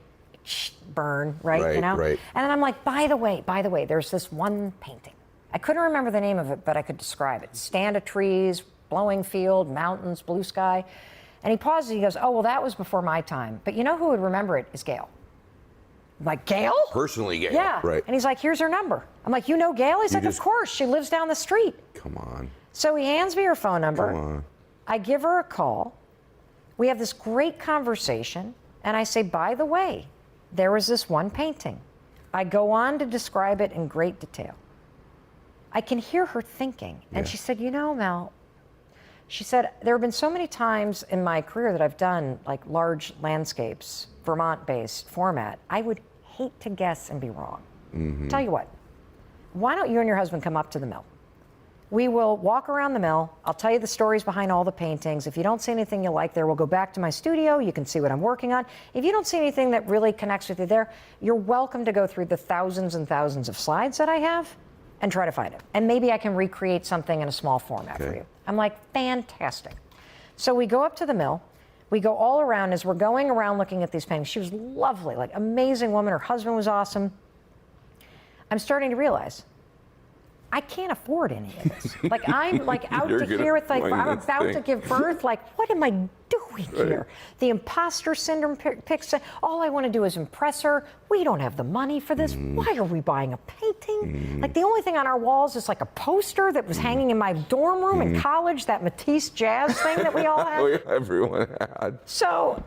burn, right? You know? Right. And then I'm like, by the way, there's this one painting. I couldn't remember the name of it, but I could describe it. Stand of trees, blowing field, mountains, blue sky. And he pauses, he goes, oh, well, that was before my time. But you know who would remember it is Gail. I'm like, Gail? Personally, Gail. Yeah. Right. And he's like, here's her number. I'm like, you know Gail? He's like, of course, she lives down the street. Come on. So he hands me her phone number. Come on. I give her a call. We have this great conversation. And I say, by the way, there was this one painting. I go on to describe it in great detail. I can hear her thinking. And she said, you know, Mel, she said, there have been so many times in my career that I've done like large landscapes, Vermont-based format. I would hate to guess and be wrong. Tell you what, why don't you and your husband come up to the mill? We will walk around the mill. I'll tell you the stories behind all the paintings. If you don't see anything you like there, we'll go back to my studio. You can see what I'm working on. If you don't see anything that really connects with you there, you're welcome to go through the thousands and thousands of slides that I have and try to find it. And maybe I can recreate something in a small format for you. I'm like, fantastic. So we go up to the mill. We go all around. As we're going around looking at these paintings, she was lovely, like amazing woman. Her husband was awesome. I'm starting to realize I can't afford any of this. Like I'm like out to here with like I'm about to give birth. Like what am I doing here? The imposter syndrome picks. All I want to do is impress her. We don't have the money for this. Why are we buying a painting? Like the only thing on our walls is like a poster that was hanging in my dorm room in college. That Matisse jazz thing that we all had. Everyone had. So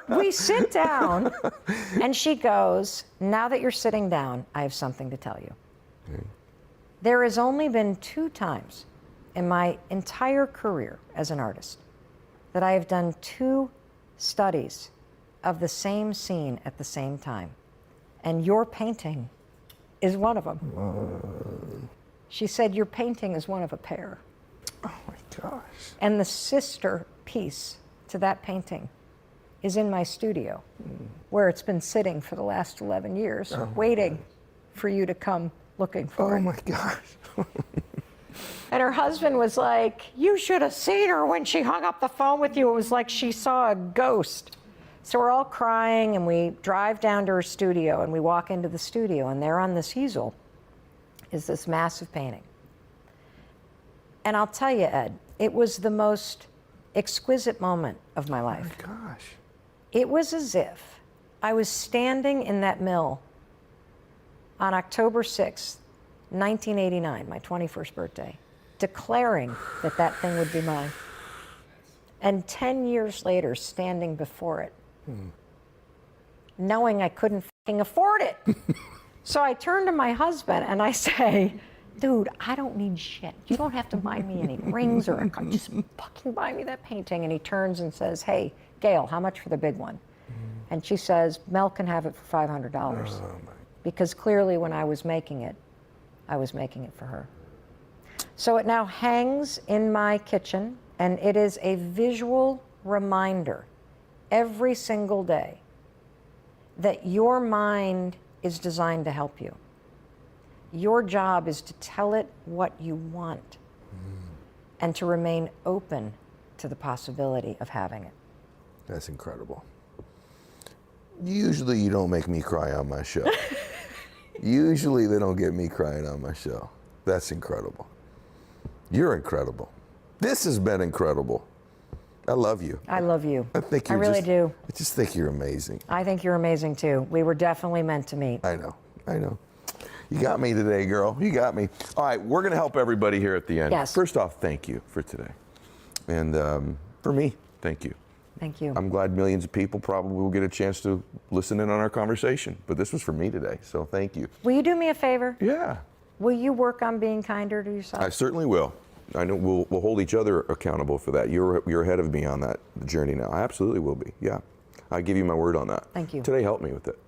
we sit down, and she goes, "Now that you're sitting down, I have something to tell you." There has only been 2 times in my entire career as an artist that I have done 2 studies of the same scene at the same time. And your painting is one of them. She said, your painting is one of a pair. Oh my gosh. And the sister piece to that painting is in my studio, where it's been sitting for the last 11 years, waiting for you to come looking for it. Oh my gosh. And her husband was like, you should have seen her when she hung up the phone with you. It was like she saw a ghost. So we're all crying, and we drive down to her studio, and we walk into the studio, and there on this easel is this massive painting. And I'll tell you, Ed, it was the most exquisite moment of my life. Oh my gosh. It was as if I was standing in that mill on October 6th, 1989, my 21st birthday, declaring that that thing would be mine. And 10 years later, standing before it, knowing I couldn't fucking afford it. So I turn to my husband and I say, dude, I don't need shit. You don't have to buy me any rings or a car. Just fucking buy me that painting. And he turns and says, hey, Gail, how much for the big one? And she says, Mel can have it for $500. Because clearly when I was making it for her. So it now hangs in my kitchen, and it is a visual reminder every single day that your mind is designed to help you. Your job is to tell it what you want and to remain open to the possibility of having it. That's incredible. Usually you don't make me cry on my show. Usually they don't get me crying on my show. That's incredible. You're incredible. This has been incredible. I love you. I love you. I really do. I just think you're amazing. I think you're amazing too. We were definitely meant to meet. I know. You got me today, girl. You got me. All right, we're going to help everybody here at the end. Yes. First off, thank you for today. And for me, thank you. Thank you. I'm glad millions of people probably will get a chance to listen in on our conversation. But this was for me today, so thank you. Will you do me a favor? Yeah. Will you work on being kinder to yourself? I certainly will. I know we'll hold each other accountable for that. You're ahead of me on that journey now. I absolutely will be. Yeah. I give you my word on that. Thank you. Today helped me with it.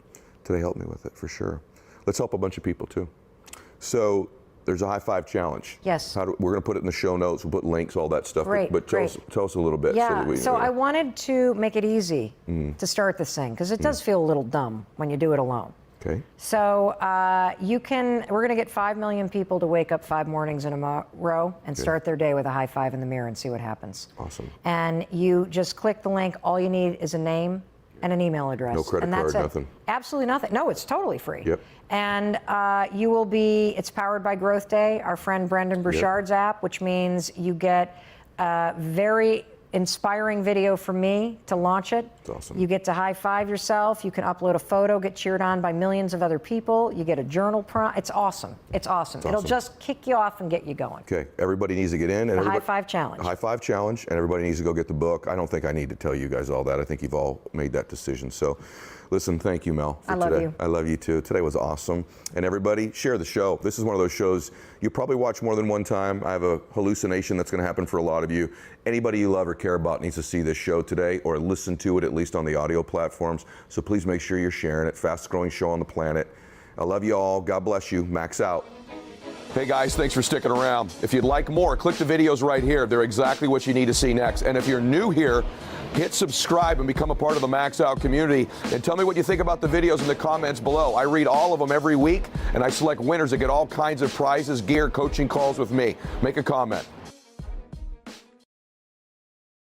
Today helped me with it, for sure. Let's help a bunch of people, too. So there's a high five challenge. Yes. We're going to put it in the show notes. We'll put links, all that stuff. Great, but tell us a little bit. Yeah, So, I wanted to make it easy to start this thing, because it does feel a little dumb when you do it alone. Okay. So we're going to get 5 million people to wake up 5 mornings in a row and start their day with a high five in the mirror and see what happens. Awesome. And you just click the link. All you need is a name and an email address. No credit and that's card, it. nothing. Absolutely nothing. No, it's totally free. Yep. And it's powered by Growth Day, our friend Brendan Burchard's app, which means you get a very inspiring video from me to launch it. That's awesome. You get to high five yourself. You can upload a photo, get cheered on by millions of other people. You get a journal prompt. It's awesome. It's awesome. It'll just kick you off and get you going. Okay, everybody needs to get in. And the high five challenge. High five challenge, and everybody needs to go get the book. I don't think I need to tell you guys all that. I think you've all made that decision. So, listen, thank you, Mel, for I love today. you. I love you too. Today was awesome. And everybody, share the show. This is one of those shows you probably watch more than one time. I have a hallucination that's going to happen for a lot of you. Anybody you love or care about needs to see this show today or listen to it, at least on the audio platforms. So please make sure you're sharing it. Fastest growing show on the planet. I love you all. God bless you. Max out. Hey guys, thanks for sticking around. If you'd like more, click the videos right here. They're exactly what you need to see next. And if you're new here, hit subscribe and become a part of the Max Out community. And tell me what you think about the videos in the comments below. I read all of them every week, and I select winners that get all kinds of prizes, gear, coaching calls with me. Make a comment.